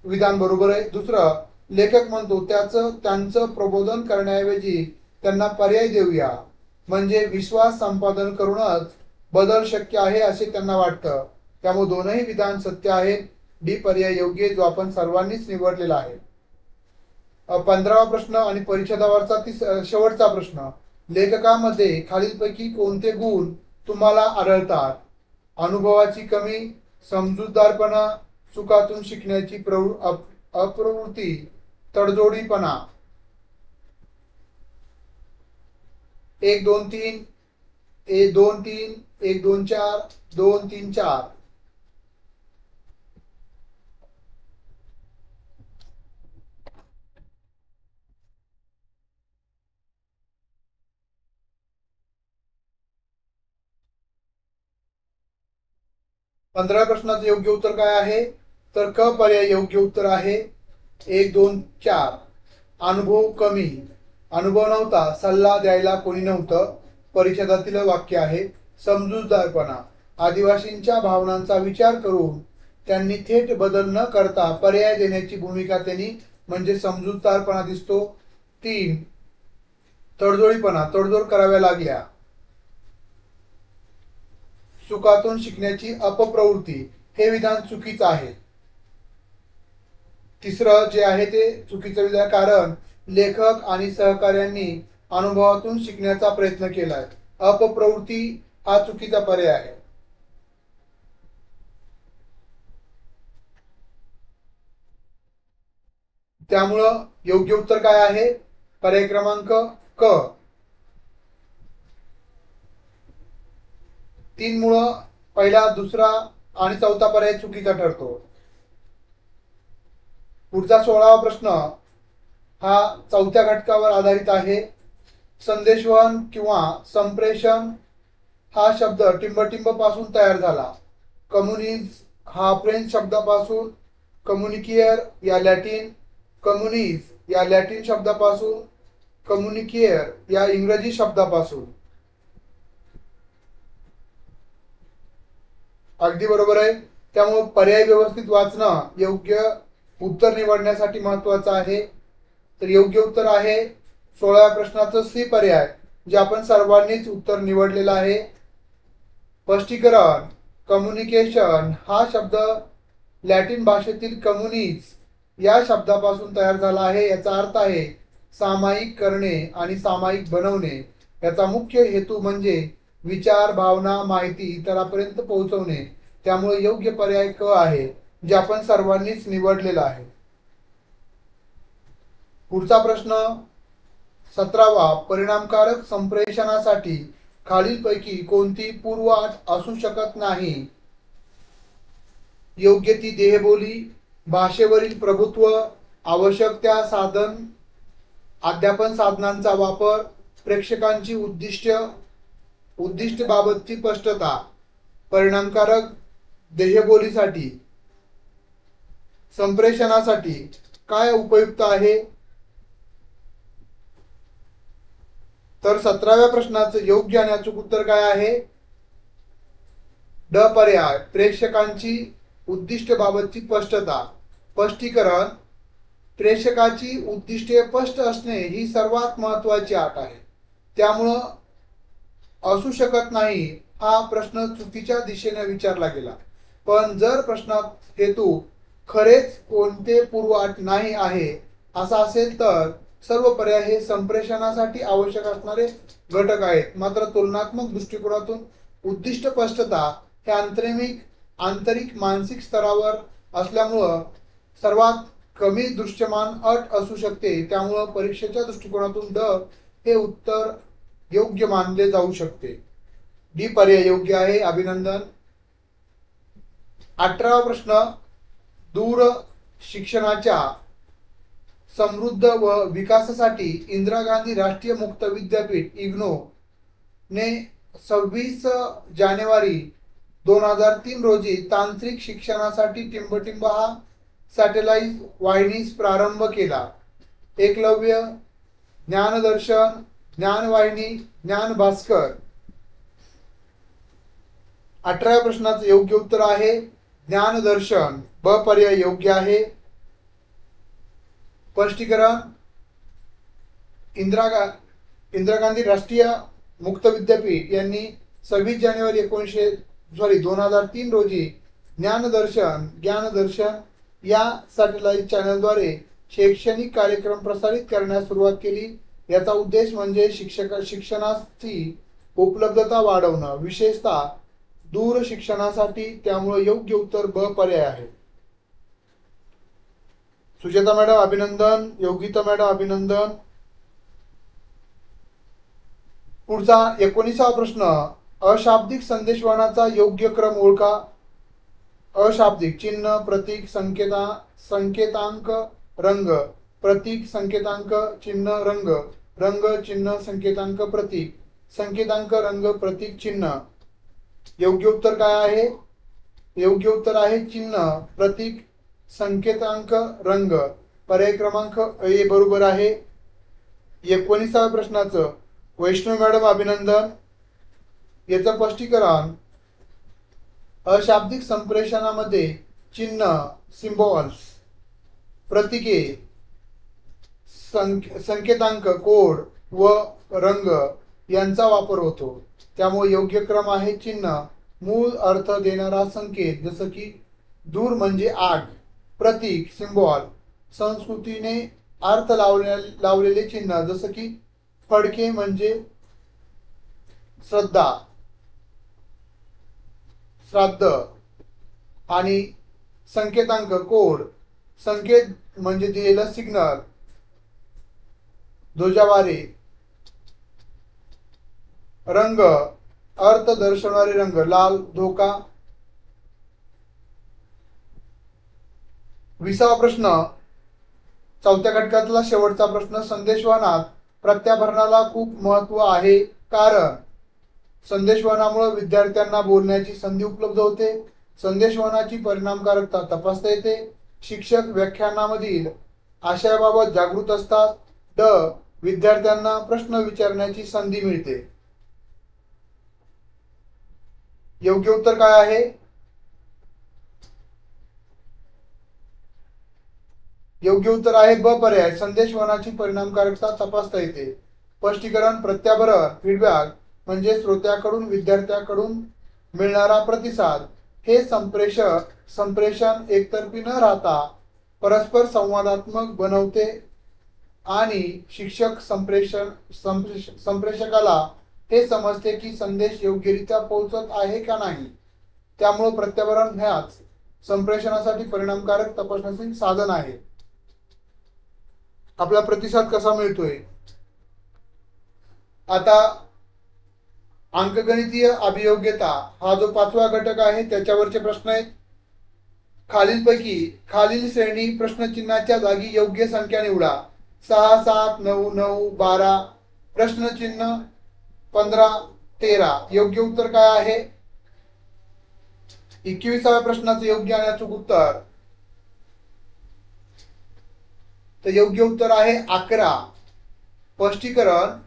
विधान बरोबर आहे. दुसरं, लेखक म्हणतो त्यांचं प्रबोधन करण्याऐवजी त्यांना पर्याय देऊया, म्हणजे विश्वास संपादन करूनच बदल शक्य आहे असे त्यांना वाटतं. त्यामुळे दोनही विधान सत्य आहेत. डी पर्याय योग्य, जो आपण सर्वांनीच निवडलेला आहे. 15वा प्रश्न आणि परिच्छेदावरचा शेवटचा प्रश्न, लेखकामध्ये खालीलपैकी कोणते गुण तुम्हाला आढळतात? अनुभवाची कमी, समजूतदारपणा, चुकातून शिकण्याची अप्रवृत्ती, तडजोडीपणा. 1 2 3, 1 2 3, 1 2 4, 2 3 4. पंधरा प्रश्नाचं योग्य उत्तर काय आहे? तर क पर्याय योग्य उत्तर आहे. 1 2 4. अनुभव कमी, अनुभव नव्हता, सल्ला द्यायला कोणी नव्हतं. परिच्छेदातील वाक्य आहे. समजूतदारपणा, आदिवासींच्या भावनांचा विचार करून त्यांनी थेट बदल न करता पर्याय देण्याची भूमिका त्यांनी म्हणजे समजूतदारपणा दिसतो. 3, तडजोडीपणा, तडजोड कराव्या लागल्या. चुकातून शिकण्याची अपप्रवृत्ती, हे विधान चुकीचं आहे. तिसरं जे आहे ते चुकीचं विधान, कारण लेखक आणि सहकार्यांनी अनुभवातून शिकण्याचा प्रयत्न केलाय. अपप्रवृत्ती हा चुकीचा पर्याय आहे. त्यामुळं योग्य उत्तर काय आहे? पर्याय क्रमांक क. 3 मुळे पहिला, दुसरा आणि चौथा पर्याय चुकीचा ठरतो. पुढचा 16वा प्रश्न हा चौथ्या घटकावर आधारित आहे. संदेशवहन किंवा संप्रेषण हा शब्द टिंबटिंब पासून तयार झाला. कम्युनिज हा फ्रेंच शब्दापासून, कम्युनिकियर या लॅटिन, कम्युनिज या लॅटिन शब्दापासून, कम्युनिकियर या इंग्रजी शब्दापासून. अगदी बरोबर आहे. त्यामुळे पर्याय व्यवस्थित वाचणं योग्य उत्तर निवडण्यासाठी महत्वाचं आहे. तर योग्य उत्तर आहे 16व्या प्रश्नाचं सी पर्याय, जे आपण सर्वांनीच उत्तर निवडलेलं आहे. स्पष्टीकरण, कम्युनिकेशन हा शब्द लॅटिन भाषेतील कम्युनिज या शब्दापासून तयार झाला आहे. याचा अर्थ आहे सामायिक करणे आणि सामायिक बनवणे. याचा मुख्य हेतू म्हणजे विचार, भावना, माहिती इतरांपर्यंत पोहोचवणे. त्यामुळे योग्य पर्याय क आहे, जे आपण सर्वांनीच निवडलेला आहे. पुढचा प्रश्न 17वा, परिणामकारक संप्रेषणासाठी खालीलपैकी कोणती पूर्वअट असू शकत नाही? योग्य ती देहबोली, भाषेवरील प्रभुत्व, आवश्यक त्या साधन अध्यापन साधनांचा वापर, प्रेक्षकांची उद्दिष्ट बाबतची स्पष्टता. परिणामकारक देहबोलीसाठी संप्रेषणासाठी काय उपयुक्त आहे? तर 17व्या प्रश्नाचं योग्य आणि अचूक उत्तर काय आहे? ड पर्याय, प्रेक्षकांची उद्दिष्ट बाबतची स्पष्टता. स्पष्टीकरण, प्रेक्षकाची उद्दिष्टे स्पष्ट असणे ही सर्वात महत्वाची अट आहे. त्यामुळं असू शकत नाही हा प्रश्न चुकीच्या दिशेने विचारला गेला. पण जर प्रश्नात हेतू खरेच कोणते पूर्वअट नाही आहे असा असेल तर सर्व पर्याय हे संप्रेषणासाठी आवश्यक असणारे घटक आहेत. मात्र तुलनात्मक दृष्टिकोनातून उद्दिष्ट स्पष्टता हे आंतरिक मानसिक स्तरावर असल्यामुळं सर्वात कमी दृश्यमान अट असू शकते. त्यामुळं परीक्षेच्या दृष्टिकोनातून ड हे उत्तर योग्य मानले जाऊ शकते. डी पर्याय योग्य आहे. अभिनंदन. 18वा प्रश्न, दूर शिक्षणाच्या समृद्ध व विकासासाठी इंदिरा गांधी राष्ट्रीय मुक्त विद्यापीठ इग्नो ने 26 जानेवारी 2003 रोजी तांत्रिक शिक्षणासाठी टिंबटिंब हा सॅटेलाइट वाहिनीस प्रारंभ केला. एकलव्य, ज्ञानदर्शन, ज्ञानवाहिनी, ज्ञान भास्कर. 18व्या प्रश्नाचं योग्य उत्तर आहे ज्ञानदर्शन. ब पर्याय योग्य आहे. स्पष्टीकरण, इंदिरा गांधी राष्ट्रीय मुक्त विद्यापीठ यांनी 26 जानेवारी 2003 रोजी ज्ञानदर्शन या सॅटेलाइट चॅनलद्वारे शैक्षणिक कार्यक्रम प्रसारित करण्यास सुरुवात केली. याचा उद्देश म्हणजे शिक्षणाची उपलब्धता वाढवणं, विशेषतः दूर शिक्षणासाठी. त्यामुळे योग्य उत्तर ब पर्याय आहे. सुजाता मॅडम अभिनंदन. योगिता मॅडम अभिनंदन. पुढचा 19वा प्रश्न, अशाब्दिक संदेशवहनाचा योग्य क्रम ओळखा. अशाब्दिक, चिन्ह, प्रतीक, संकेतांक, रंग, प्रतीक, संकेतांक, चिन्ह, रंग, रंग, चिन्ह, संकेतांक, प्रतीक, संकेतांक, रंग, प्रतीक, चिन्ह. योग्य उत्तर काय आहे? योग्य उत्तर आहे चिन्ह, प्रतीक, संकेतांक, रंग. पर्याय क्रमांक ए बरोबर आहे. 19व्या प्रश्नाचं वैष्णव मॅडम अभिनंदन. याचं स्पष्टीकरण, अशाब्दिक संप्रेषणामध्ये चिन्ह, सिम्बॉल्स, प्रतीके, संकेतांक, कोड व रंग यांचा वापर होतो. त्यामुळे योग्य क्रम आहे चिन्ह, मूळ अर्थ देणारा संकेत जसं की दूर म्हणजे आग, प्रतीक, सिम्बॉल, संस्कृतीने अर्थ लावलेले चिन्ह जसं की फडके म्हणजे श्राद्ध आणि संकेतांक, कोड, संकेत म्हणजे दिलेला सिग्नल, ध्वजावारे, रंग, अर्थ दर्शवणारे रंग, लाल, धोका. 20वा प्रश्न, चौथ्या घटकातला शेवटचा प्रश्न, संदेशवहनात प्रत्याभरणाला खूप महत्व आहे कारण संदेशवहनामुळे विद्यार्थ्यांना बोलण्याची संधी उपलब्ध होते. संदेशवहनाची परिणामकारकता तपासता येते. शिक्षक व्याख्यानामधील आशयाबाबत जागृत असतात. ड विद्यार्थ्यांना प्रश्न विचारण्याची संधी मिळते. योग्य उत्तर काय आहे? योग्य उत्तर आहे ब पर्याय, संदेशवहनाची परिणामकारकता तपासता येते. स्पष्टीकरण, प्रत्याभरण, फीडबॅक म्हणजे श्रोत्याकडून विद्यार्थ्याकडून मिळणारा प्रतिसाद. हे संप्रेषण एकतर्फी न राहता परस्पर संवादात्मक बनवते आणि शिक्षक संप्रेषकाला हे समजते की संदेश योग्यरित्या पोहोचत आहे का नाही. त्यामुळे प्रत्याभरण ह्याच संप्रेषणासाठी परिणामकारक तपासण्याचे साधन आहे. आपला प्रतिसाद कसा मिळतोय। आता अंकगणितीय अभियोग्यता हा जो 5वा घटक आहे त्याच्यावरचे प्रश्न आहेत। खालीलपैकी खालील श्रेणी प्रश्नचिन्हाच्या जागी योग्य संख्या निवडा। 6 7 9 9 12 प्रश्नचिन्ह 15 13 योग्य उत्तर काय आहे। 21व्या प्रश्नाचं योग्य आणि अचूक उत्तर, तर योग्य उत्तर आहे 11। स्पष्टीकरण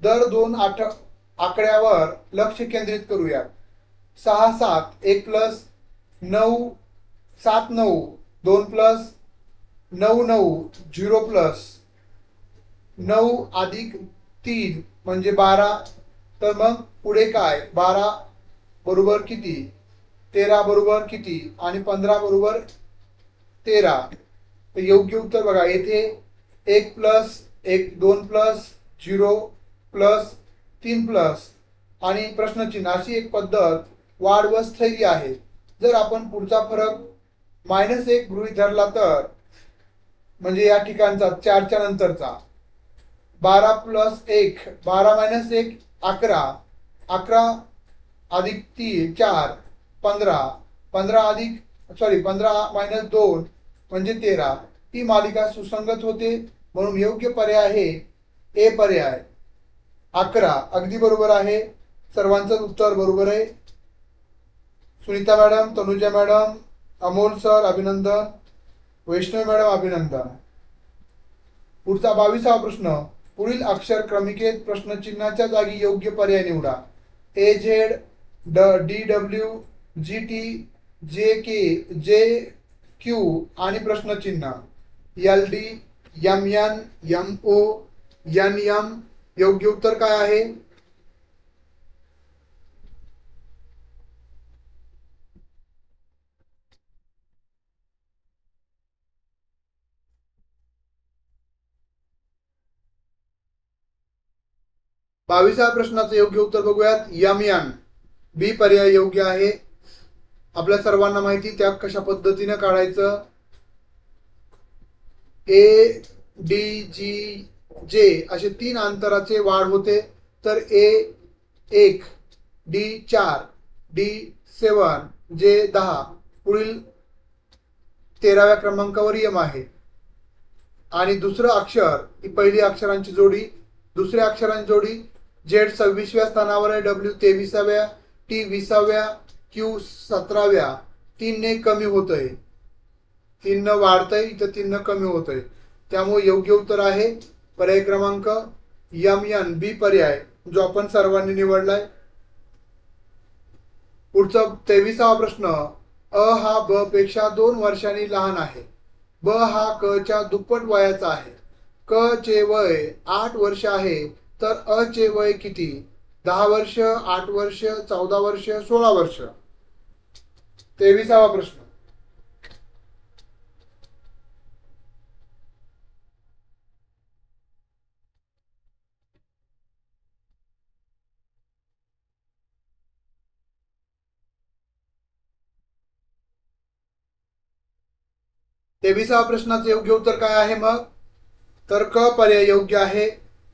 दर दोन आकड्यावर लक्ष केंद्रित करूयात। 6 7 1 प्लस 9 7 9 2 प्लस 9 9 0 प्लस 9 अधिक 3 म्हणजे 12। तर मग पुढे काय, 12 बरोबर किती, 13 बरोबर किती आणि 15 बरोबर 13। तर योग्य उत्तर बघा येथे 1 प्लस 1 2 प्लस 0 प्लस 3 प्लस आणि प्रश्नचिन्ह अशी एक पद्धत वाढ व स्थैर्य आहे। जर आपण पुढचा फरक -1 गृहीत धरला तर म्हणजे या ठिकाणचा 4 च्या नंतरचा 12 प्लस 1 12 मायनस 1 11 11 अधिक 3 4 15 15 मायनस 2 म्हणजे 13। ही मालिका सुसंगत होते म्हणून योग्य पर्याय आहे ए पर्याय 11। अगदी बरोबर आहे, सर्वांचं उत्तर बरोबर आहे। Sunita madam, Tanuja madam, Amol sir अभिनंदन, वैष्णवी मॅडम अभिनंदन। पुढचा 22वा प्रश्न, पुढील अक्षर क्रमिकेत प्रश्नचिन्हाच्या जागी योग्य पर्याय निवडा। AZ DW GT JK JQ आणि प्रश्नचिन्ह LD MN MO NM योग्य उत्तर काय आहे। 22व्या प्रश्नाचं योग्य उत्तर बघूयात, MN बी पर्याय योग्य आहे। आपल्या सर्वांना माहिती त्या कशा पद्धतीने काढायचं। ADGJ असे 3 अंतराचे वाढ होते, तर A1 D4 D7 J10 पुढील 13व्या क्रमांकावर यम आहे। आणि दुसरं अक्षर ही पहिली अक्षरांची जोडी, दुसऱ्या अक्षरांची जोडी Z 26व्या स्थानावर आहे, W 23व्या, T 20व्या, Q 17व्या। 3 ने कमी होतंय, 3 न वाढतंय, इथं 3 न कमी होतंय, त्यामुळे योग्य उत्तर आहे पर्याय क्रमांक MN बी पर्याय जो आपण सर्वांनी निवडलाय। पुढचा 23वा प्रश्न, अ हा ब पेक्षा 2 वर्षांनी लहान आहे, ब हा क च्या दुप्पट वयाचा आहे, क चे वय 8 वर्ष आहे, तर अ चे वय किती। 10 वर्ष 8 वर्ष 14 वर्ष 16 वर्ष। 23वा प्रश्न, प्रश्नाचं योग्य उत्तर काय आहे मग, तर क पर्याय योग्य आहे।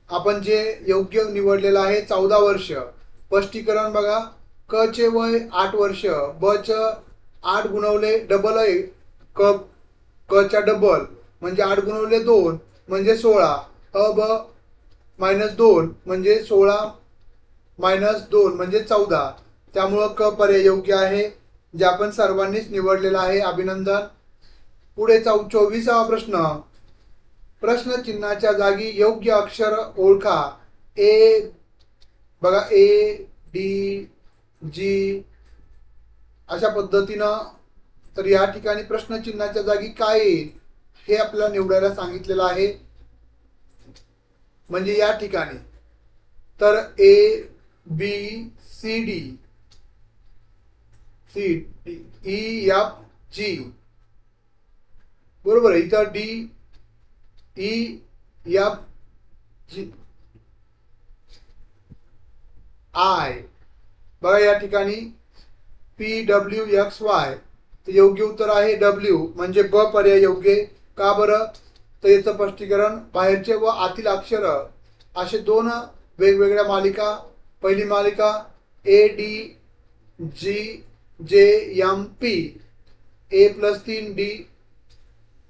आपण जे योग्य निवडलेलं आहे 14 वर्ष। स्पष्टीकरण बघा, क चे वय 8 वर्ष, ब च 8 गुणवले डबल आहे, क च्या डबल म्हणजे 8 गुणवले 2 म्हणजे 16, अ ब -2 म्हणजे 16 -2 म्हणजे 14, त्यामुळे क पर्याय योग्य आहे जे आपण सर्वांनीच निवडलेलं आहे, अभिनंदन। पुढे 24वा प्रश्न, प्रश्न चिन्हाच्या जागी योग्य अक्षर ओळखा। ए बघा ADG अशा पद्धतीनं, तर या ठिकाणी प्रश्न चिन्हाच्या जागी काय हे आपल्याला निवडायला सांगितलेलं आहे। म्हणजे या ठिकाणी तर ABCD CEFG बरोबर आहे, इथं DEFG I बघा या ठिकाणी PWXY, तर योग्य उत्तर आहे W म्हणजे ब पर्याय योग्य। का बरं? तर याचं स्पष्टीकरण बाहेरचे व आतील अक्षर असे दोन वेगवेगळ्या मालिका. पहिली मालिका ADGJMP, A+3D,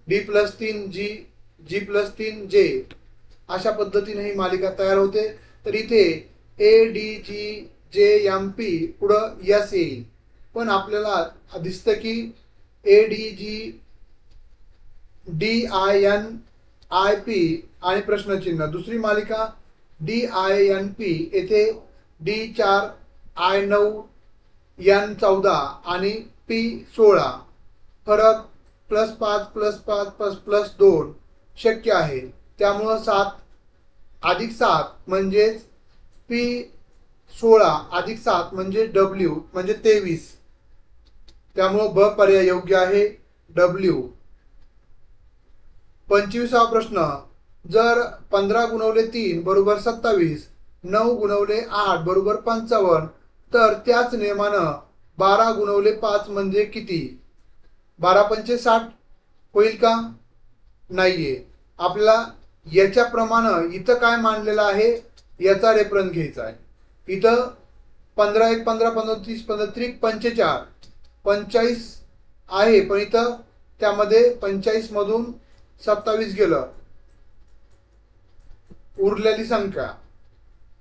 D+3G, G+3J अशा पद्धतीने ही मालिका तयार होते. तर इथे ADGJMP पुढं यस येईल, पण आपल्याला दिसतं की DINP आणि प्रश्नचिन्ह. दुसरी मालिका DINP येथे D4 I9 N14 आणि P16. फरक +5 +5 +2 शक्य आहे. त्यामुळं 7 + 7 म्हणजेच P16 + 7 म्हणजे W म्हणजे 23. त्यामुळं ब पर्याय योग्य आहे, W. 25वा प्रश्न. जर 15 × 3 = 27, 9 × 8 = 55, तर त्याच नियमानं 12 × 5 म्हणजे किती? 12×5 = 60 होईल का? नाहीये. आपल्याला याच्याप्रमाणे इथं काय मांडलेलं आहे याचा रेफरन्स घ्यायचा आहे. इथं 15×1 = 15, 15×3 = 15, 45 45 आहे, पण इथं त्यामध्ये 45 मधून 27 गेलं, उरलेली संख्या.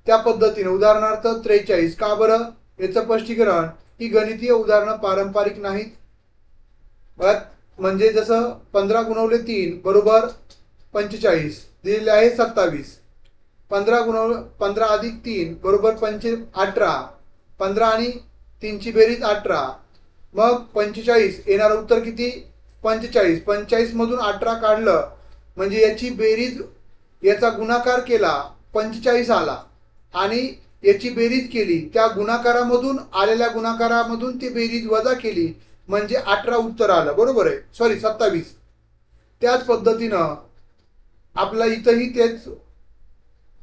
त्या पद्धतीने उदाहरणार्थ 43. का बरं? याचं स्पष्टीकरण ही गणितीय उदाहरणं पारंपरिक नाहीत. म्हणजे जसं 15 × 3 = 45 दिलेले आहे 27. 15 + 3 = 18. 15 आणि 3 ची बेरीज 18. मग 45 येणार उत्तर किती? 45. 45 मधून 18 काढलं म्हणजे याची बेरीज, याचा गुणाकार केला 45 आला, आणि याची बेरीज केली, त्या गुणाकारामधून आलेल्या गुणाकारामधून ती बेरीज वजा केली म्हणजे 18 उत्तर आलं. बरोबर आहे, सॉरी 27. त्याच पद्धतीनं आपला इथंही तेच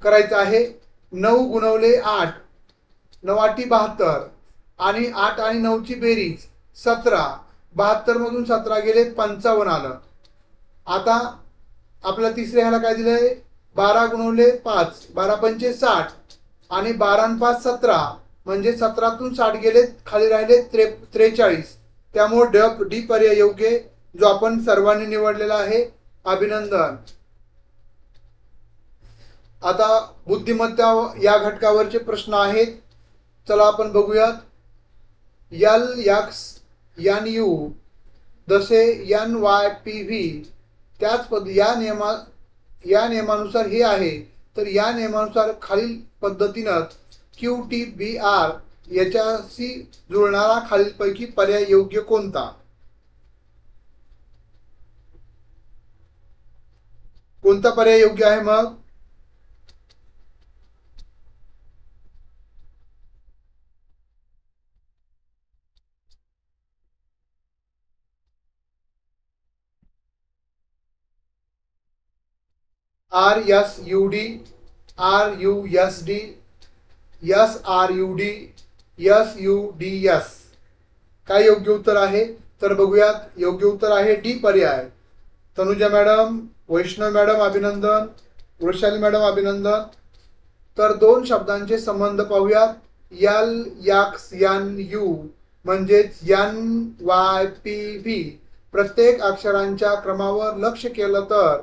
करायचं आहे. 9 × 8 9×8 = 72 आणि 8 आणि 9 ची बेरीज 17. 72 मधून 17 गेले 55 आलं. आता आपल्या तिसऱ्या ह्याला काय दिलंय? 12 × 5 12×5 = 60 आणि 12 आणि 5 = 17 म्हणजे 17तून 60 गेले, खाली राहिले 43. त्यामुळे डी पर्याय योग्य, जो आपण सर्वांनी निवडलेला आहे. अभिनंदन. आता बुद्धिमत्ता या घटकावरचे प्रश्न आहेत. चला आपण बघूयात. LXNU जसे NYPV त्याच या नियमानुसार हे आहे, तर या नियमानुसार खालील पद्धतीनं QTBR याच्याशी जुळणारा खालीलपैकी पर्याय योग्य कोणता? कोणता पर्याय योग्य आहे? मग RSUD, RUSD, SRUD, SUDS. काय योग्य उत्तर आहे? तर बघूयात. योग्य उत्तर आहे डी पर्याय. तनुजा मॅडम, वैष्णव मॅडम अभिनंदन, वृषाली मॅडम अभिनंदन. तर दोन शब्दांचे संबंध पाहूयात. LXNU म्हणजेच NYPV. प्रत्येक अक्षरांच्या क्रमावर लक्ष केलं तर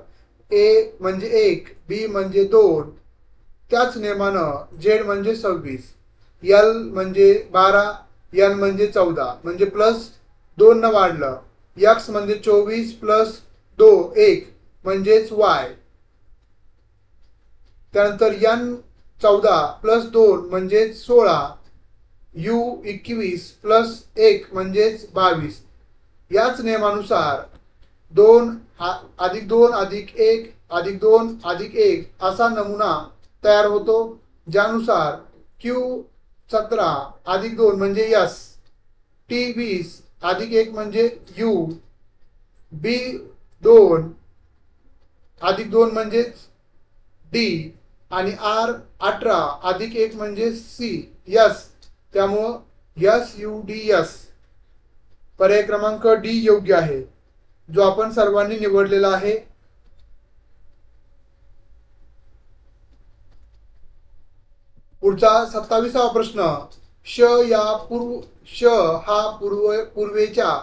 A म्हणजे 1, B म्हणजे 2, त्याच नियमानं Z म्हणजे 26, L म्हणजे 12, N म्हणजे 14 म्हणजे +2 न वाढलं, X म्हणजे 24 +2 1 म्हणजेच Y. त्यानंतर N 14 +2 म्हणजेच 16, U 21 +1 म्हणजेच 22. याच नियमानुसार 2 + 2 + 1 + 2 + 1 असा नमुना तयार होतो, ज्यानुसार Q17 + 2 म्हणजे S, T20 + 1 म्हणजे U, B2 + 2 म्हणजेच D आणि R18 + 1 म्हणजे C, S. त्यामुळं SUDS पर्याय क्रमांक डी योग्य आहे. जो आपण सर्वांनी निवडलेला आहे। पुढचा 27वा प्रश्न, श हा पूर्वेच्या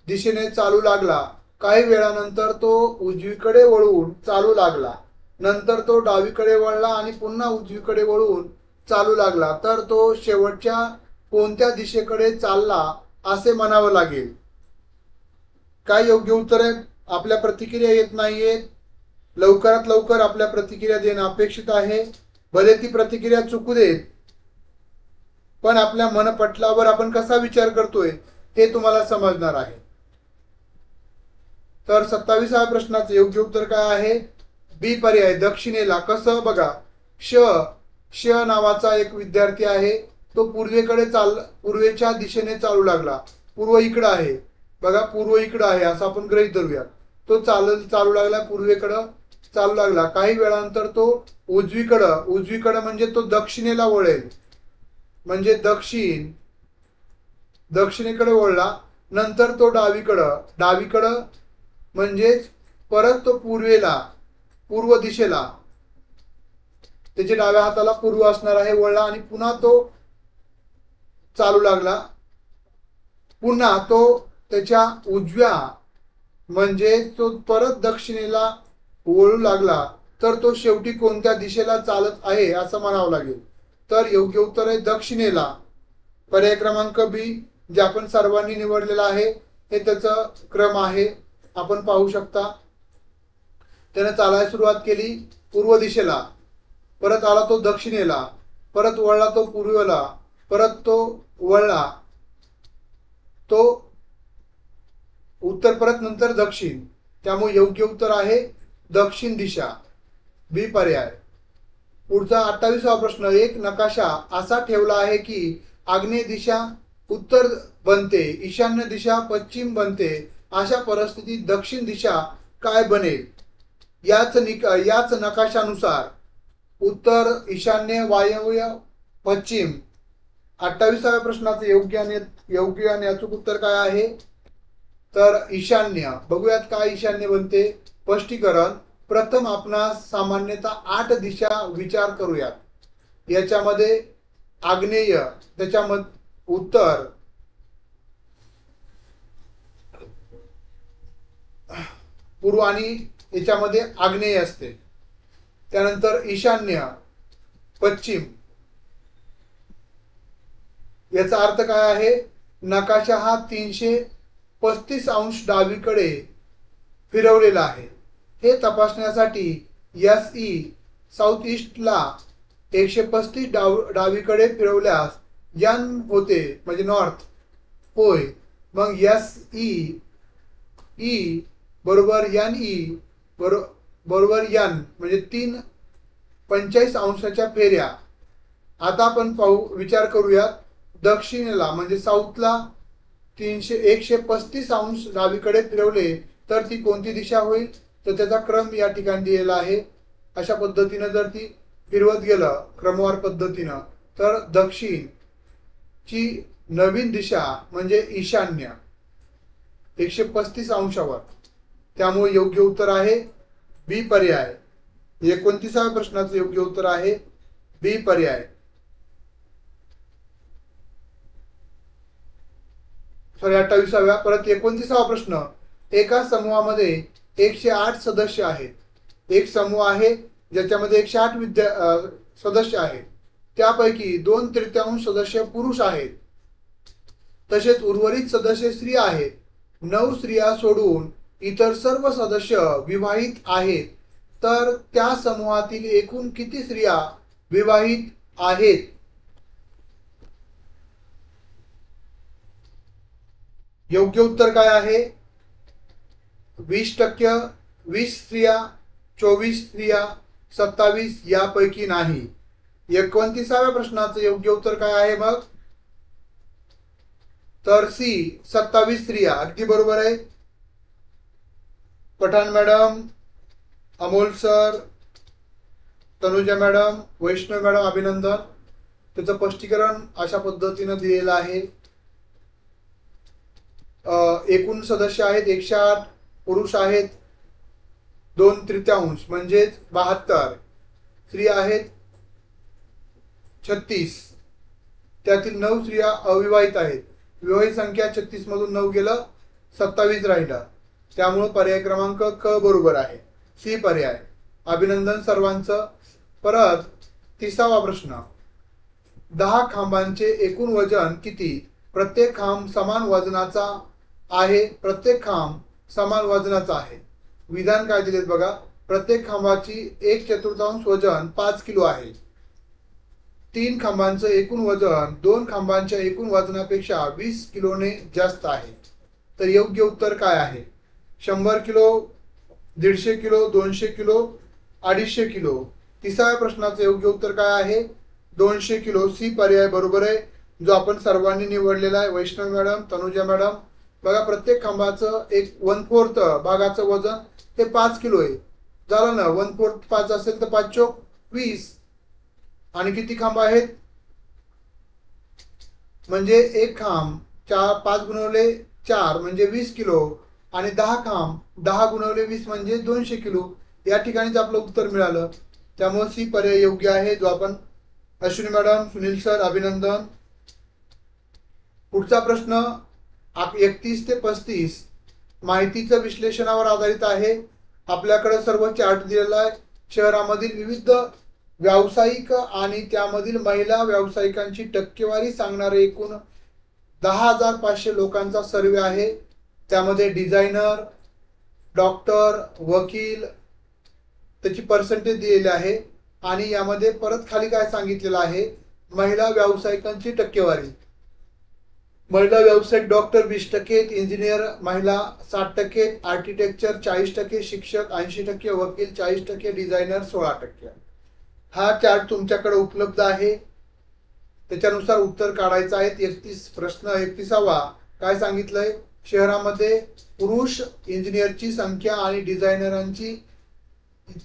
दिशेने चालू लागला, काही वेळानंतर तो उजवीकडे वळून चालू लागला, नंतर तो डावीकडे वळला आणि पुन्हा उजवीकडे वळून चालू लागला, तर तो शेवटच्या कोणत्या दिशेकडे चालला असे म्हणावं लागेल? काय योग्य उत्तर आहे? आपल्या प्रतिक्रिया येत नाहीयेत, लवकरात लवकर आपल्या प्रतिक्रिया देणं अपेक्षित आहे। भले ती प्रतिक्रिया चुकू देत, पण आपल्या मनपटलावर आपण कसा विचार करतोय हे तुम्हाला समजणार आहे। तर 27व्या प्रश्नाचं योग्य उत्तर काय आहे? बी पर्याय, दक्षिणेला। कसं बघा, श नावाचा एक विद्यार्थी आहे, तो पूर्वेच्या दिशेने चालू लागला। पूर्व इकडं आहे बघा, पूर्व इकडं आहे असं आपण गृहीत धरूया। तो चालू लागला, पूर्वेकडं चालू लागला, काही वेळानंतर तो उजवीकडं म्हणजे तो दक्षिणेला वळेल, म्हणजे दक्षिणेकडे वळला, नंतर तो डावीकडं म्हणजेच परत तो पूर्व दिशेला, त्याच्या डाव्या हाताला पूर्व असणार आहे, वळला आणि पुन्हा तो चालू लागला, पुन्हा तो त्याच्या उजव्या म्हणजे तो परत दक्षिणेला वळू लागला, तर तो शेवटी कोणत्या दिशेला चालत आहे असं म्हणावं लागेल? तर योग्य उत्तर आहे दक्षिणेला, पर्याय क्रमांक बी, जे आपण सर्वांनी निवडलेला आहे। हे त्याचा क्रम आहे, आपण पाहू शकता। त्याने चालायला सुरुवात केली पूर्व दिशेला, परत आला तो दक्षिणेला, परत वळला तो पूर्वेला, परत तो वळला तो उत्तर, परत नंतर दक्षिण, त्यामुळे योग्य उत्तर आहे दक्षिण दिशा, बी पर्याय। पुढचा 28वा प्रश्न, एक नकाशा असा ठेवला आहे की आग्नेय दिशा उत्तर बनते, ईशान्य दिशा पश्चिम बनते, अशा परिस्थितीत दक्षिण दिशा काय बनेल? याच नकाशानुसार उत्तर, ईशान्य, वायव्य, पश्चिम। 28व्या प्रश्नाचं योग्य आणि अचूक उत्तर काय आहे? तर ईशान्य। बघूयात काय ईशान्य बनते। स्पष्टीकरण, प्रथम आपणास सामान्यतः 8 दिशा विचार करूयात। याच्यामध्ये आग्नेय, त्याच्यामध्ये उत्तर, पूर्व आणि याच्यामध्ये आग्नेय असते, त्यानंतर ईशान्य, पश्चिम। याचा अर्थ काय आहे? नकाशा हा 335 अंश डावीकडे फिरवलेला आहे। हे तपासण्यासाठी SE साऊथ ईस्टला 135 डावीकडे फिरवल्यास N होते, म्हणजे नॉर्थ होय। मग SE बरोबर NE बरोबर N म्हणजे 45 अंशाच्या फेऱ्या। आता आपण विचार करूयात, दक्षिणेला म्हणजे साऊथला 135 अंश डावीकडे फिरवले तर ती कोणती दिशा होईल? तर त्याचा क्रम या ठिकाणी दिलेला आहे। अशा पद्धतीने जर ती फिरवत गेलं क्रमवार पद्धतीनं, तर दक्षिण ची नवीन दिशा म्हणजे ईशान्य 135 अंशावर, त्यामुळे योग्य उत्तर आहे बी पर्याय। 29व्या प्रश्नाचं योग्य उत्तर आहे बी पर्याय। सॉरी 28व्या, परत 29वा प्रश्न, एका समूहामध्ये 108 सदस्य आहेत। एक समूह आहे ज्याच्यामध्ये 108 सदस्य आहेत, त्यापैकी 2/3 सदस्य पुरुष आहेत, तसेच उर्वरित सदस्य स्त्रिया आहेत। 9 स्त्रिया सोडून इतर सर्व सदस्य विवाहित आहेत, तर त्या समूहातील एकूण किती स्त्रिया विवाहित आहेत? योग्य उत्तर काय आहे? 20%, 20 स्त्रिया, 24 स्त्रिया, 27 यापैकी नाही। 29व्या प्रश्नाचं योग्य उत्तर काय आहे मग? तर सी 27 स्त्रिया, अगदी बरोबर आहे। Pathan madam, Amol sir, Tanuja madam, Vaishnav madam, अभिनंदन। त्याचं स्पष्टीकरण अशा पद्धतीने दिलेलं आहे। एकूण सदस्य आहेत 108, पुरुष आहेत 2/3 म्हणजेच 72, स्त्री आहेत 36, त्यातील 9 स्त्रिया अविवाहित आहेत. विवाहित संख्या 36 मधून 9 गेलं 27 राहिलं. त्यामुळे पर्याय क्रमांक क बरोबर आहे. सी पर्याय. अभिनंदन सर्वांचं. परत 30वा प्रश्न. 10 खांबांचे एकूण वजन किती? प्रत्येक खांब समान वजनाचा आहे. प्रत्येक खांब समान वजनाचा आहे. विधान काय दिलेत बघा. प्रत्येक खांबाची 1/4 वजन 5 किलो आहे. 3 खांबांचं एकूण वजन 2 खांबांच्या एकूण वजनापेक्षा 20 किलोने जास्त आहे. तर योग्य उत्तर काय आहे? 100 किलो, 150 किलो, 200 किलो, 250 किलो. 30व्या प्रश्नाचं योग्य उत्तर काय आहे? 200 किलो. सी पर्याय बरोबर आहे, जो आपण सर्वांनी निवडलेला आहे. वैष्णव मॅडम, तनुजा मॅडम. बघा, प्रत्येक खांबाचं 1/4 भागाचं वजन हे 5 किलो आहे. झालं ना. 1/4 5 असेल तर 5 चोक 20. आणि किती खांब आहेत? म्हणजे एक खांब 5 गुणवले 4 म्हणजे 20 किलो. आणि 10 खांब 10 गुणवले 20 म्हणजे 200 किलो. या ठिकाणीच आपलं उत्तर मिळालं. त्यामुळे सी पर्याय योग्य आहे, जो आपण अश्विनी मॅडम, सुनील सर, अभिनंदन. पुढचा प्रश्न 31 ते 35 माहितीचं विश्लेषणावर आधारित आहे. आपल्याकडे सर्व चार्ट दिलेला आहे. शहरामधील विविध व्यावसायिक आणि त्यामधील महिला व्यावसायिकांची टक्केवारी सांगणारे एकूण 10,500 लोकांचा सर्वे आहे. त्यामध्ये डिझायनर, डॉक्टर, वकील त्याची पर्सेंटेज दिलेली आहे. आणि यामध्ये परत खाली काय सांगितलेलं आहे? महिला व्यावसायिकांची टक्केवारी. महिला व्यावसायिक डॉक्टर 20%, इंजिनियर महिला 60%, आर्किटेक्चर 40%, शिक्षक 80%, वकील 40%, डिझायनर 16%. हा चार्ट तुमच्याकडे उपलब्ध आहे. त्याच्यानुसार उत्तर काढायचं आहे. 33 प्रश्न 31वा काय सांगितलंय? शहरामध्ये पुरुष इंजिनियरची संख्या आणि डिझायनरांची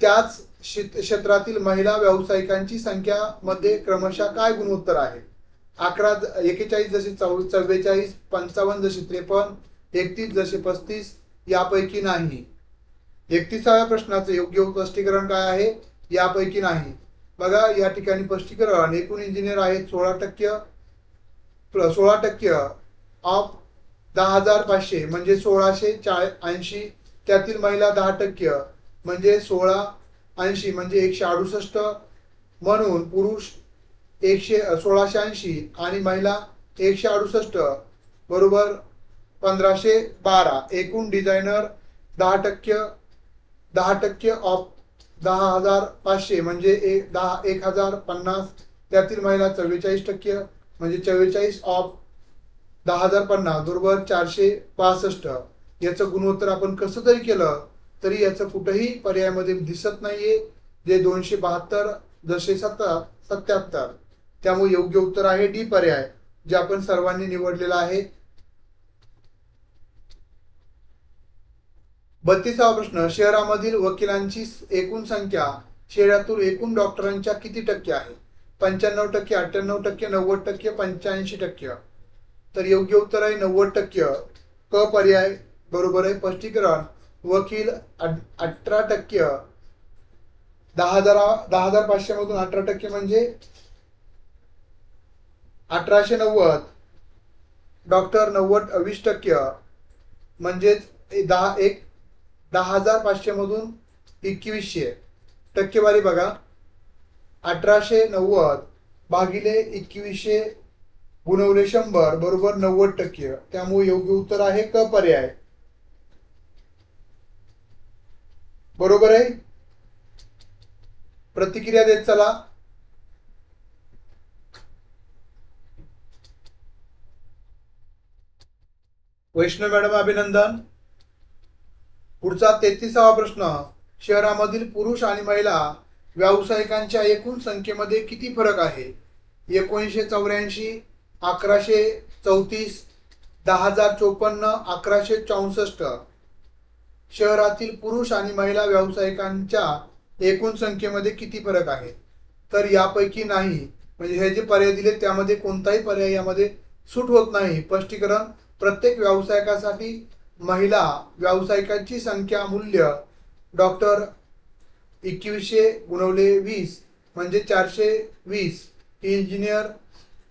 त्याच क्षेत्रातील महिला व्यावसायिकांची संख्या मध्ये क्रमशः काय गुणोत्तर आहे? 41 जसे 44, 55 जसे 53, 31 जसे 35 यापैकी नाही. 31व्या प्रश्नाचं योग्य स्पष्टीकरण काय आहे? यापैकी नाही. बघा, या ठिकाणी स्पष्टीकरण एकूण इंजिनियर आहेत 16%, 16% ऑफ 10,500 म्हणजे 1680. त्यातील महिला 10% म्हणजे 1680 म्हणजे 168. म्हणून पुरुष 1680 आणि महिला 168 बरोबर 1512. एकूण डिझायनर 10% ऑफ 10,500 म्हणजे 1,050. त्यातील महिला 44% म्हणजे 44 ऑफ 10,050 बरोबर 465. याचं गुणोत्तर आपण कसं तरी केलं तरी याचं कुठेही पर्यायामध्ये दिसत नाहीये. जे 272 जसे 77. त्यामुळे योग्य उत्तर आहे डी पर्याय, जे आपण सर्वांनी निवडलेला आहे. 32वा प्रश्न. शहरामधील वकिलांची एकूण संख्या शहरातील एकूण डॉक्टरांच्या किती टक्के आहे? 95%, 98%, 90%, 85%. तर योग्य उत्तर आहे 90%. क पर्याय बरोबर आहे. स्पष्टीकरण वकील 18%, 10,500 मधून 18% म्हणजे 1890. डॉक्टर 20% म्हणजेच 10,500 मधून 2100. टक्केवारी बघा, 1890 भागिले 2100 गुणवले 100 बरोबर 90%. त्यामुळे योग्य उत्तर आहे क पर्याय. बरोबर आहे. प्रतिक्रिया देत चला. वैष्णव मॅडम, अभिनंदन. पुढचा 33वा प्रश्न. शहरामधील पुरुष आणि महिला व्यावसायिकांच्या एकूण संख्येमध्ये किती फरक आहे? 1984, 1134, 10,054, 1164. शहरातील पुरुष आणि महिला व्यावसायिकांच्या एकूण संख्येमध्ये किती फरक आहे? तर यापैकी नाही. म्हणजे हे जे पर्याय दिले त्यामध्ये कोणताही पर्याय यामध्ये सूट होत नाही. स्पष्टीकरण प्रत्येक व्यावसायिकासाठी महिला व्यावसायिकांची संख्या मूल्य डॉक्टर 2100 गुणवले 20 म्हणजे 420, इंजिनियर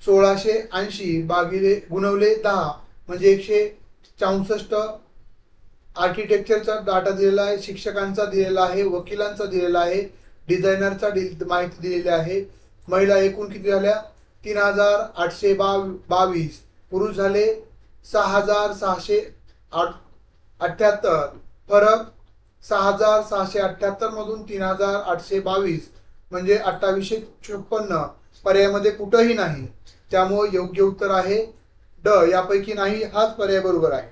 1680 भागिले गुणवले 10 म्हणजे 164, आर्किटेक्चरचा डाटा दिलेला आहे, शिक्षकांचा दिलेला आहे, वकिलांचा दिलेला आहे, डिझायनरचा माहिती दिलेली आहे. महिला एकूण किती झाल्या 3822, पुरुष झाले 6678. फरक 6678 मधून 3822 म्हणजे 2856. पर्यायामध्ये कुठंही नाही, त्यामुळे योग्य उत्तर आहे ड. यापैकी नाही हाच पर्याय बरोबर आहे.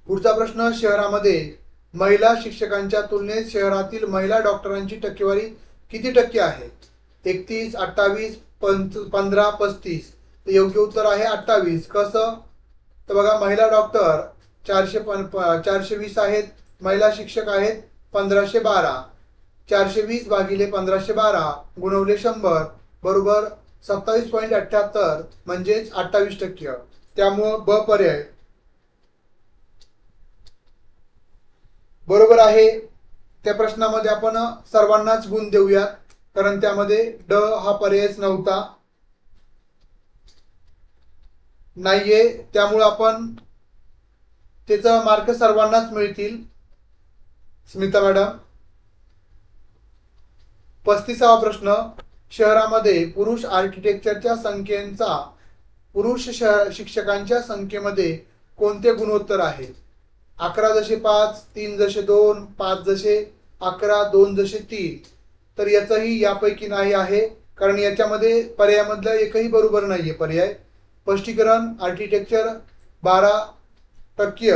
पुढचा प्रश्न, शहरामध्ये महिला शिक्षकांच्या तुलनेत शहरातील महिला डॉक्टरांची टक्केवारी किती टक्के आहे? 31, 28, 15, 35. तर योग्य उत्तर आहे 28. कसं तर बघा, महिला डॉक्टर 420 आहेत, महिला शिक्षक आहेत 1512. 420 भागिले 1512 गुणवले 100 बरोबर 27.78 म्हणजेच 28%. त्यामुळं ब पर्याय बरोबर आहे. त्या प्रश्नामध्ये आपण सर्वांनाच गुण देऊयात, कारण त्यामध्ये ड हा पर्यायच नव्हता, नाहीये, त्यामुळे आपण त्याचा मार्क सर्वांनाच मिळतील. स्मिता मॅडम. 35वा प्रश्न, शहरामध्ये पुरुष आर्किटेक्चरच्या संख्येचा पुरुष शिक्षकांच्या संख्येमध्ये कोणते गुणोत्तर आहे? 11.5, 3.2, 5.11, 2.3. तर याचंही यापैकी नाही आहे, कारण याच्यामध्ये पर्यायामधला एकही बरोबर नाहीये पर्याय. स्पष्टीकरण, आर्किटेक्चर 12%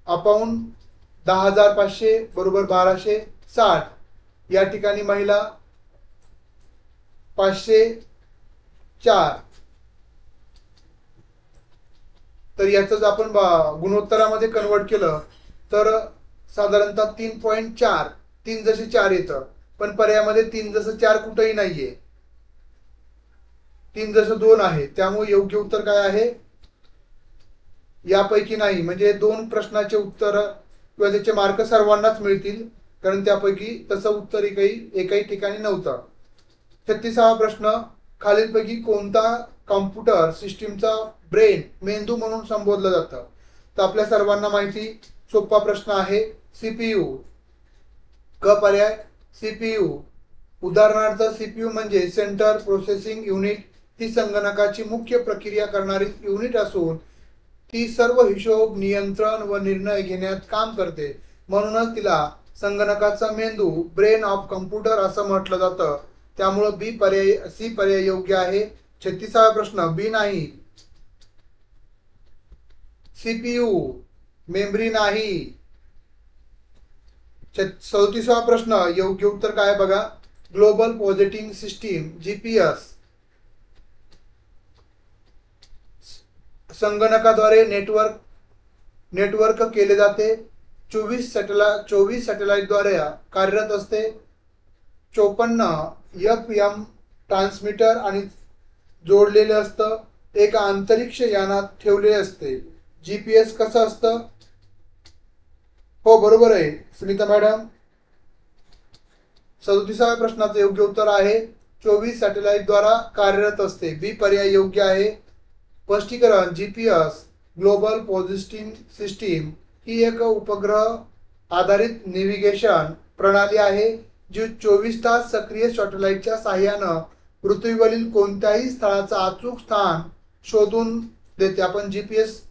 अपॉन 10,500 बरोबर 1260. या ठिकाणी महिला 504. तर याच आपण गुणोत्तरामध्ये कन्वर्ट केलं तर साधारणतः 3.4, 3.4 येतं, पण पर्यायामध्ये 3.4 कुठेही नाहीये, 3.2 आहे. त्यामुळे योग्य उत्तर काय आहे? यापैकी नाही, म्हणजे दोन प्रश्नाचे उत्तर किंवा त्याचे मार्क सर्वांनाच मिळतील, कारण त्यापैकी तसं उत्तर एकाही ठिकाणी नव्हतं. 36वा प्रश्न, खालीलपैकी कोणता कॉम्प्युटर सिस्टीमचा ब्रेन मेंदू म्हणून संबोधलं जातं? तर आपल्या सर्वांना माहिती, सोपा प्रश्न आहे, सीपीयू. क पर्याय सीपीयू. उदाहरणार्थ सीपीयू म्हणजे सेंटर प्रोसेसिंग युनिट. ही संगणकाची मुख्य प्रक्रिया करणारी युनिट असून ती सर्व हिशोब, नियंत्रण व निर्णय घेण्यात काम करते. म्हणूनच तिला संगणकाचा मेंदू, ब्रेन ऑफ कम्प्युटर असं म्हटलं जातं. त्यामुळे बी पर्याय, सी पर्याय योग्य आहे. 36वा प्रश्न, बी नाही, सीपीयू मेमरी नाही. 37वा प्रश्न, योग्य उत्तर काय बघा, ग्लोबल पॉझिटिव्ह सिस्टीम, जीपीएस. संगणकाद्वारे नेटवर्क केले जाते. 24 सॅटेलाइटद्वारे कार्यरत असते. 54 FM ट्रान्समीटर आणि जोडलेले असतं. एका अंतरिक्ष यानात ठेवले असते. जीपीएस कसं असतं? हो बरोबर आहे सुनीता मॅडम. 37व्या प्रश्नाचं योग्य उत्तर आहे 24 सॅटेलाइट द्वारा कार्यरत असते. बी पर्याय योग्य आहे. स्पष्टीकरण, जीपीएस ग्लोबल पॉझिटिव्ह सिस्टीम ही एक उपग्रह आधारित नेव्हिगेशन प्रणाली आहे जी 24 तास सक्रिय सॅटेलाइटच्या साहाय्यानं पृथ्वीवरील कोणत्याही स्थळाचं अचूक स्थान शोधून देते. आपण जीपीएस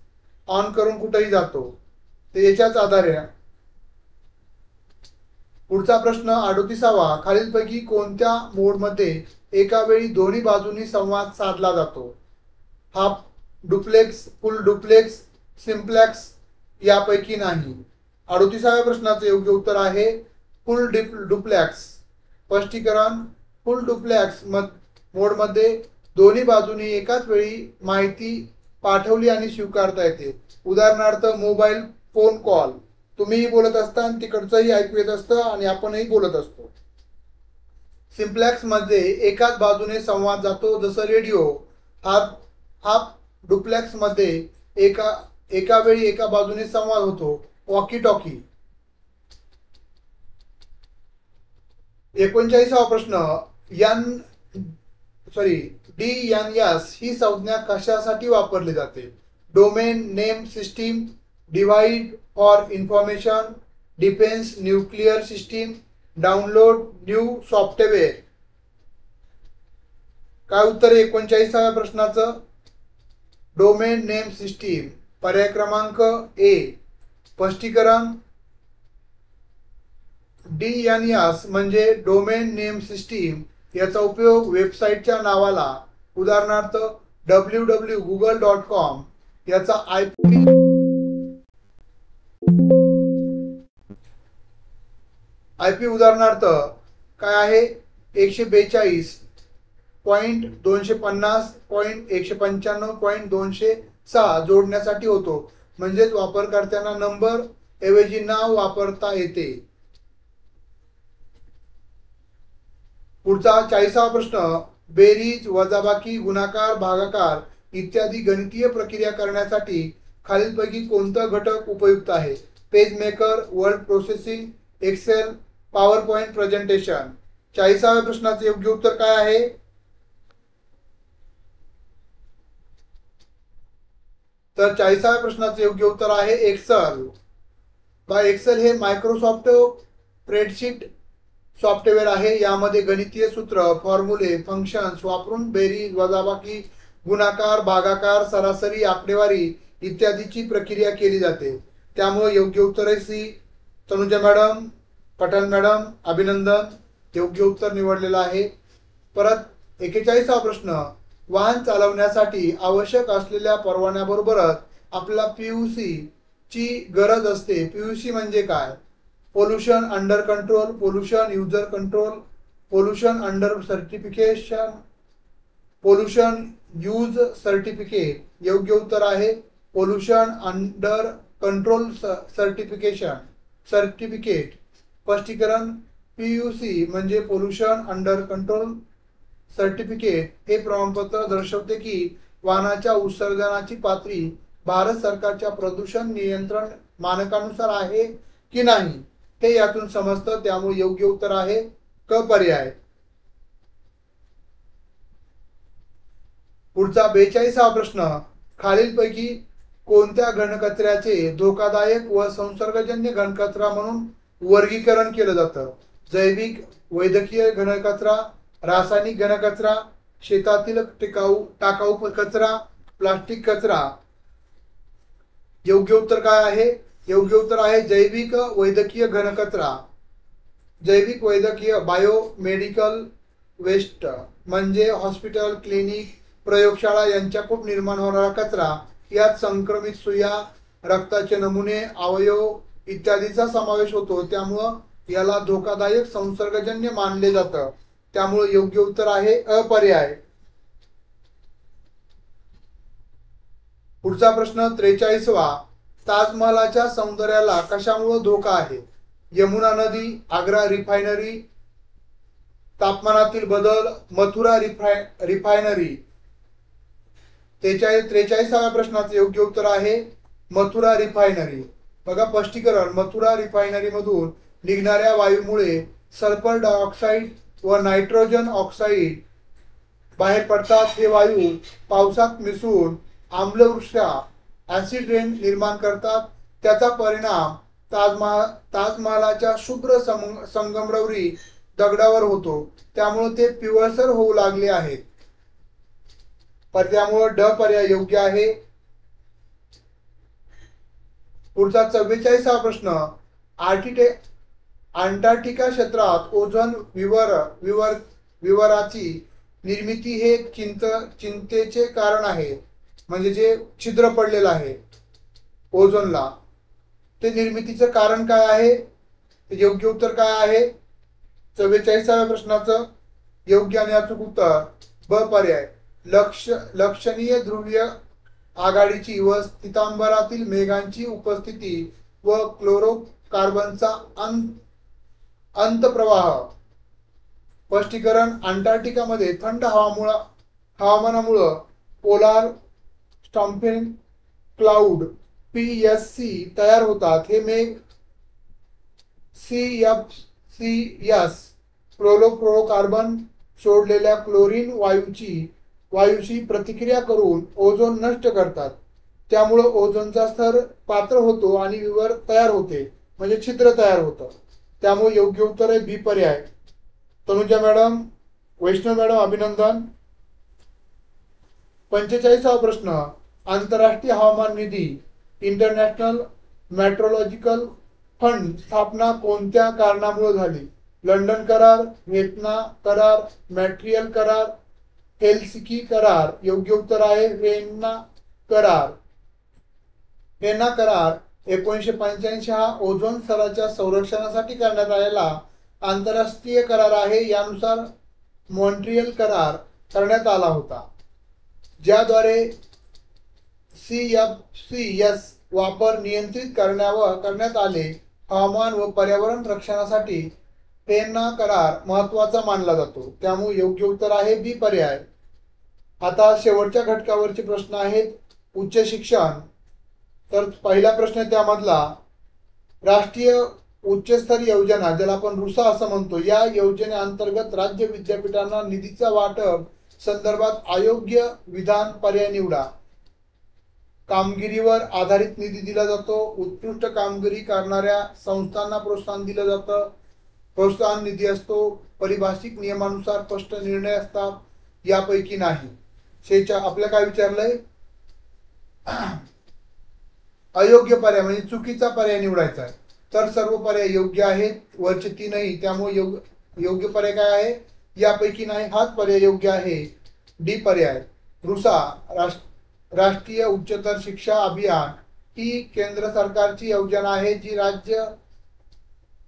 ऑन करून कुठेही जातो, ते याच्याच आधारे. पुढचा प्रश्न 38वा, खालीलपैकी कोणत्या मोडमध्ये एका वेळी दोन्ही बाजूंनी संवाद साधला जातो? हाफ डुप्लेक्स, फुल डुप्लेक्स, सिम्प्लेक्स. यापैकी नाही. 38व्या प्रश्नाचं योग्य उत्तर आहे फुल डुप्लेक्स. स्पष्टीकरण, फुल डुप्लेक्स मोडमध्ये दोन्ही बाजूंनी एकाच वेळी माहिती पाठवली आणि स्वीकारता येते. उदाहरणार्थ मोबाईल फोन कॉल, तुम्हीही बोलत असता आणि तिकडचंही ऐकू येत असतं आणि आपणही बोलत असतो. सिम्प्लेक्स मध्ये एकाच बाजूने संवाद जातो, जसं रेडिओ. हाफ डुप्लेक्स मध्ये एका वेळी एका बाजूने संवाद होतो? Walkie talkie. 39वा प्रश्न, DNS ही संज्ञा कशासाठी वापरली जाते? Domain name system, divide for information, defence nuclear system, download new software. काय उत्तर आहे 39व्या प्रश्नाचं? Domain name system. पर्याय क्रमांक ए. स्पष्टीकरण, DNS म्हणजे डोमेन नेम सिस्टीम. याचा उपयोग वेबसाईटच्या नावाला, उदाहरणार्थ www.google.com याचा IP उदाहरणार्थ काय आहे? 142.250.195.206 जोडण्यासाठी होतो. म्हणजेच वापरकर्त्यांना नंबर ऐवजी नाव वापरता येते. पुढचा 40वा प्रश्न, बेरीज, वजाबाकी, गुणाकार, भागाकार इत्यादी गणितीय प्रक्रिया करण्यासाठी खालीलपैकी कोणता घटक उपयुक्त आहे? Page maker, word processing, excel, power point presentation. 40व्या प्रश्नाचे योग्य उत्तर काय आहे? तर 40व्या प्रश्नाचे योग्य उत्तर आहे एक्सेल. एक्सेल हे मायक्रोसॉफ्ट स्प्रेडशीट सॉफ्टवेअर आहे. यामध्ये गणितीय सूत्र, फॉर्म्युले, फंक्शन्स वापरून बेरीज, वजाबाकी, गुणाकार, भागाकार, सरासरी, आकडेवारी इत्यादीची प्रक्रिया केली जाते. त्यामुळे योग्य उत्तर आहे C. Tanuja madam, Pathan madam, अभिनंदन, योग्य उत्तर निवडलेलं आहे. परत 41वा प्रश्न, वाहन चालवण्यासाठी आवश्यक असलेल्या परवान्याबरोबरच आपल्याला PUC ची गरज असते. PUC म्हणजे काय? Pollution under control, pollution user control, pollution under certification, pollution use certificate. योग्य उत्तर आहे पोल्युशन अंडर कंट्रोल सर्टिफिकेट. स्पष्टीकरण, PUC म्हणजे पोल्युशन अंडर कंट्रोल सर्टिफिकेट हे प्रमाणपत्र दर्शवते की वाहनाच्या उत्सर्जनाची पातळी भारत सरकारच्या प्रदूषण नियंत्रण मानकानुसार आहे की नाही हे यातून समजतं. त्यामुळे योग्य उत्तर आहे क पर्याय. पुढचा 42वा प्रश्न, खालीलपैकी कोणत्या घनकचऱ्याचे धोकादायक व संसर्गजन्य घनकचरा म्हणून वर्गीकरण केलं जातं? जैविक, वैद्यकीय घनकचरा, रासायनिक घनकचरा, शेतातील टाकाऊ कचरा, प्लास्टिक कचरा. योग्य उत्तर काय आहे? योग्य उत्तर आहे जैविक वैद्यकीय घनकचरा. जैविक वैद्यकीय बायोमेडिकल वेस्ट म्हणजे हॉस्पिटल, क्लिनिक, प्रयोगशाळा यांच्याकडून निर्माण होणारा कचरा. यात संक्रमित सुया, रक्ताचे नमुने, अवयव इत्यादीचा समावेश होतो. त्यामुळं याला धोकादायक संसर्गजन्य मानले जातं. त्यामुळे योग्य उत्तर आहे अ पर्याय. पुढचा प्रश्न 43वा, ताजमहालाच्या सौंदर्याला कशामुळे धोका आहे? यमुना नदी, आग्रा रिफायनरी, तापमानातील बदल, मथुरा रिफायनरी. 43व्या प्रश्नाचे योग्य उत्तर आहे मथुरा रिफायनरी. बघा स्पष्टीकरण, मथुरा रिफायनरी मधून निघणाऱ्या वायूमुळे सल्फर डायऑक्साईड व नायट्रोजन ऑक्साईड बाहेर पडतात. हे वायू पावसात मिसळून आम्लवृष्टी ऍसिड रेन निर्माण करतात. त्याचा परिणाम ताजमहालाच्या शुभ्र संगमरवरी दगडावर होतो. त्यामुळे ते पिवळसर होऊ लागले आहेत. त्यामुळे ड पर्याय योग्य आहे. पुढचा 44वा प्रश्न, अंटार्क्टिका क्षेत्रात ओझोन विवराची निर्मिती हे चिंतेचे कारण आहे. म्हणजे जे छिद्र पडलेलं आहे ओझोनला, ते निर्मितीचं कारण काय आहे? योग्य उत्तर काय आहे? 44व्या प्रश्नाचं योग्य आणि अचूक उत्तर ब पर्याय. लक्षणीय ध्रुवीय आघाडीची व सितांबरातील मेघांची उपस्थिती व क्लोरोकार्बनचा अंतप्रवाह. स्पष्टीकरण, अंटार्क्टिकामध्ये थंड हवामानामुळे पोलार स्टॉम्पिंग क्लाउड PSC तयार होतात. हे मेघ CFCS फ्लोरोकार्बन सोडलेल्या क्लोरीन वायूची प्रतिक्रिया करून ओझोन नष्ट करतात. त्यामुळे ओझोनचा स्तर पातळ होतो आणि विवर तयार होते, म्हणजे छिद्र तयार होतं. त्यामुळे योग्य उत्तर आहे बी पर्याय. तनुजा मॅडम, वैष्णव मॅडम, अभिनंदन. 45वा प्रश्न. आंतरराष्ट्रीय हवामान निधी इंटरनॅशनल मेट्रोलॉजिकल फंड स्थापना कोणत्या कारणामुळे झाली? लंडन करार, व्हिएन्ना करार, मॉन्ट्रियल करार, हेल्सिंकी करार. योग्य उत्तर आहे व्हिएन्ना करार. व्हिएन्ना करार 1985 हा ओझोन स्तराच्या संरक्षणासाठी करण्यात आलेला आंतरराष्ट्रीय करार आहे. यानुसार मॉन्ट्रियल करार करण्यात आला होता, ज्याद्वारे CFCS वापर नियंत्रित करण्यात आले. हवामान व पर्यावरण रक्षणासाठी व्हिएन्ना करार महत्वाचा मानला जातो. त्यामुळे योग्य उत्तर आहे बी पर्याय. आता शेवटच्या घटकावरचे प्रश्न आहेत. उच्च शिक्षण. तर पहिला प्रश्न त्यामधला, राष्ट्रीय उच्चस्तरीय योजना, ज्याला आपण रुसा असं म्हणतो, या योजनेअंतर्गत राज्य विद्यापीठांना निधीचा वाटप संदर्भात अयोग्य विधान पर्याय निवडा. कामगिरीवर आधारित निधी दिला जातो. उत्कृष्ट कामगिरी करणाऱ्या संस्थांना प्रोत्साहन दिलं जातं. प्रोत्साहन निधी असतो. परिभाषिक नियमानुसार स्पष्ट निर्णय असतात. यापैकी नाही. आपल्या काय विचारलंय? अयोग्य पर्याय म्हणजे चुकीचा पर्याय निवडायचा आहे. तर सर्व पर्याय योग्य आहेत, वरचे तीनही. त्यामुळे योग्य पर्याय काय आहे? यापैकी नाही, हाच पर्याय योग्य आहे, डी पर्याय. रुसा राष्ट्रीय उच्चतर शिक्षा अभियान ही केंद्र सरकारची योजना आहे, जी राज्य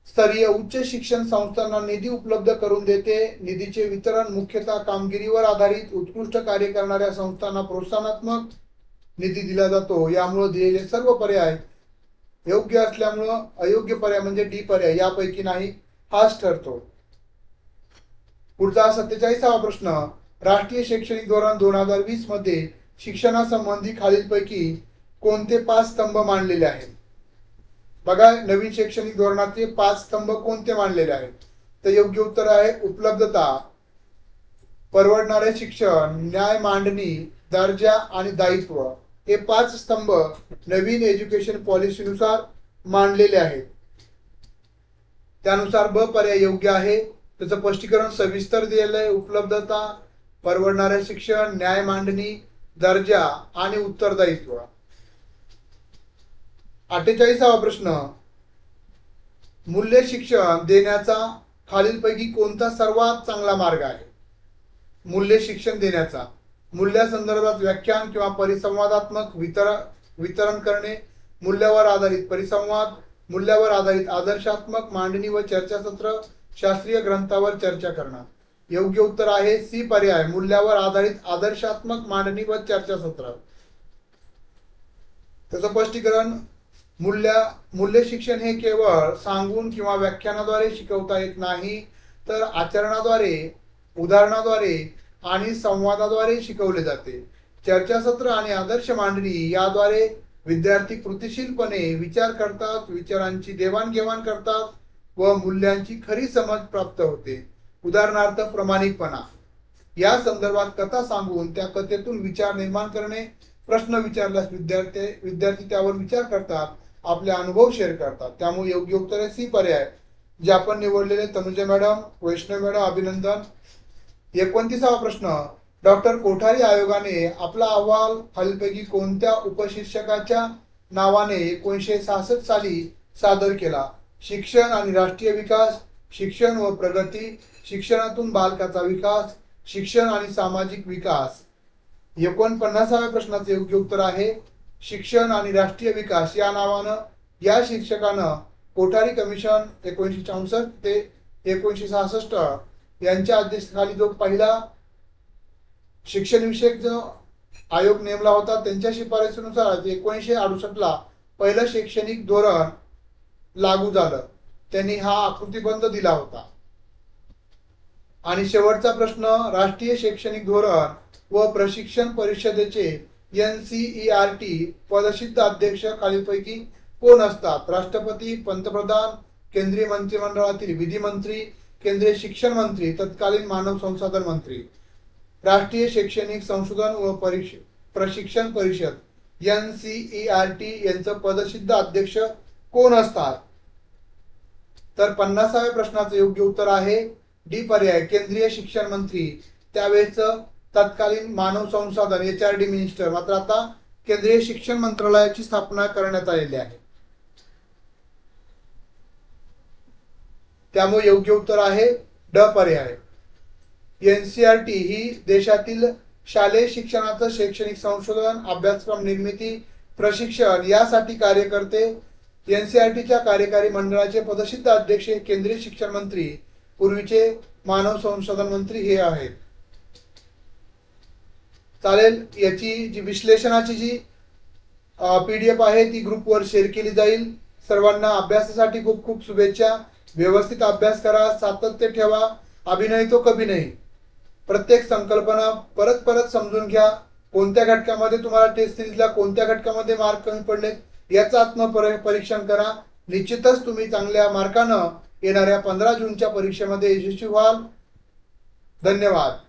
स्तरीय उच्च शिक्षण संस्थांना निधी उपलब्ध करून देते. निधीचे वितरण मुख्यतः कामगिरीवर आधारित उत्कृष्ट कार्य करणाऱ्या संस्थांना प्रोत्साहनात्मक निधी दिला जातो. यामुळे दिलेले सर्व पर्याय योग्य असल्यामुळं अयोग्य पर्याय म्हणजे डी पर्याय यापैकी नाही, हाच ठरतो. पुढचा 47वा प्रश्न. राष्ट्रीय शैक्षणिक धोरण 2020 मध्ये शिक्षणासंबंधी खालीलपैकी कोणते 5 स्तंभ मांडलेले आहेत? बघा, नवीन शैक्षणिक धोरणाचे 5 स्तंभ कोणते मांडलेले आहेत? तर योग्य उत्तर आहे उपलब्धता, परवडणारे शिक्षण, न्याय मांडणी, दर्जा आणि दायित्व. हे 5 स्तंभ नवीन एज्युकेशन पॉलिसीनुसार मांडलेले आहेत. त्यानुसार ब पर्याय योग्य आहे. त्याचं स्पष्टीकरण सविस्तर दिलेलं आहे. उपलब्धता, परवडणारे शिक्षण, न्याय मांडणी, दर्जा आणि उत्तरदायित्व. 48वा प्रश्न. मूल्य शिक्षण देण्याचा खालीलपैकी कोणता सर्वात चांगला मार्ग आहे? मूल्य शिक्षण देण्याचा मूल्यासंदर्भात व्याख्यान किंवा परिसंवादात्मक वितरण करणे, मूल्यावर आधारित परिसंवाद, मूल्यावर आधारित आदर्शात्मक मांडणी व चर्चासत्र, शास्त्रीय ग्रंथावर चर्चा करणं. योग्य उत्तर आहे सी पर्याय, मूल्यावर आधारित आदर्शात्मक मांडणी व चर्चासत्र. त्याचं स्पष्टीकरण. मूल्य शिक्षण हे केवळ सांगून किंवा व्याख्यानाद्वारे शिकवता येत नाही, तर आचरणाद्वारे, उदाहरणाद्वारे आणि संवादाद्वारे शिकवले जाते. चर्चासत्र आणि आदर्श मांडणी याद्वारे विद्यार्थी कृतीशीलपणे विचार करतात, विचारांची देवाणघेवाण करतात व मूल्यांची खरी समज प्राप्त होते. उदाहरणार्थ प्रामाणिकपणा. या संदर्भात कथा सांगून त्या कथेतून विचार निर्माण करणे, प्रश्न विचारल्यास विद्यार्थी त्यावर विचार करतात, आपले अनुभव शेअर करतात. त्यामुळे योग्य उत्तर आहे सी पर्याय, जे आपण निवडलेले. तनुजा मॅडम, वैष्णव मॅडम, अभिनंदन. 29वा प्रश्न. डॉक्टर कोठारी आयोगाने आपला अहवाल खालीलपैकी कोणत्या उपशीर्षकाच्या नावाने 1966 साली सादर केला? शिक्षण आणि राष्ट्रीय विकास, शिक्षण व प्रगती, शिक्षणातून बालकाचा विकास, शिक्षण आणि सामाजिक विकास. 49व्या प्रश्नाचे योग्य उत्तर आहे शिक्षण आणि राष्ट्रीय विकास या नावानं, या शीर्षकानं कोठारी कमिशन 1964 ते 1966 यांच्या अध्यक्षतेखाली जो पहिला शिक्षण विषयक जो आयोग नेमला होता, त्यांच्या शिफारसीनुसार 1968 ला पहिलं शैक्षणिक धोरण लागू झालं. त्यांनी हा आकृतीबंध दिला होता. आणि शेवटचा प्रश्न. राष्ट्रीय शैक्षणिक धोरण व प्रशिक्षण परिषदेचे NCERT पदसिद्ध अध्यक्ष खालीलपैकी कोण असतात? राष्ट्रपती, पंतप्रधान, केंद्रीय मंत्रिमंडळातील विधिमंत्री, केंद्रीय शिक्षण मंत्री, तत्कालीन मानव संसाधन मंत्री. राष्ट्रीय शैक्षणिक संशोधन व प्रशिक्षण परिषद NCERT यांचं पदसिद्ध अध्यक्ष कोण असतात? तर 50व्या प्रश्नाचं योग्य उत्तर आहे डी पर्याय, केंद्रीय शिक्षण मंत्री. त्यावेळेस तत्कालीन मानव संसाधन HRD मिनिस्टर. मात्र आता केंद्रीय शिक्षण मंत्रालयाची स्थापना करण्यात आलेली आहे. त्यामुळे योग्य उत्तर आहे ड पर्याय. NCERT ही देशातील शालेय शिक्षणाचं शैक्षणिक संशोधन, अभ्यासक्रम निर्मिती, प्रशिक्षण यासाठी कार्य करते. NCERTच्या कार्यकारी मंडळाचे पदसिद्ध अध्यक्ष केंद्रीय शिक्षण मंत्री, पूर्वीचे मानव संसाधन मंत्री हे आहेत. चालेल, याची जी विश्लेषणाची जी PDF आहे ती ग्रुपवर शेअर केली जाईल. सर्वांना अभ्यासासाठी खूप खूप शुभेच्छा. व्यवस्थित अभ्यास करा, सातत्य ठेवा. अभिनय तो कभी नाही. प्रत्येक संकल्पना परत परत समजून घ्या. कोणत्या घटकामध्ये तुम्हाला टेस्ट सिरीजला कोणत्या घटकामध्ये मार्क कमी पडले याचं आत्मपरीक्षण करा. निश्चितच तुम्ही चांगल्या मार्कानं येणाऱ्या 15 जूनच्या परीक्षेमध्ये यशस्वी व्हाल. धन्यवाद.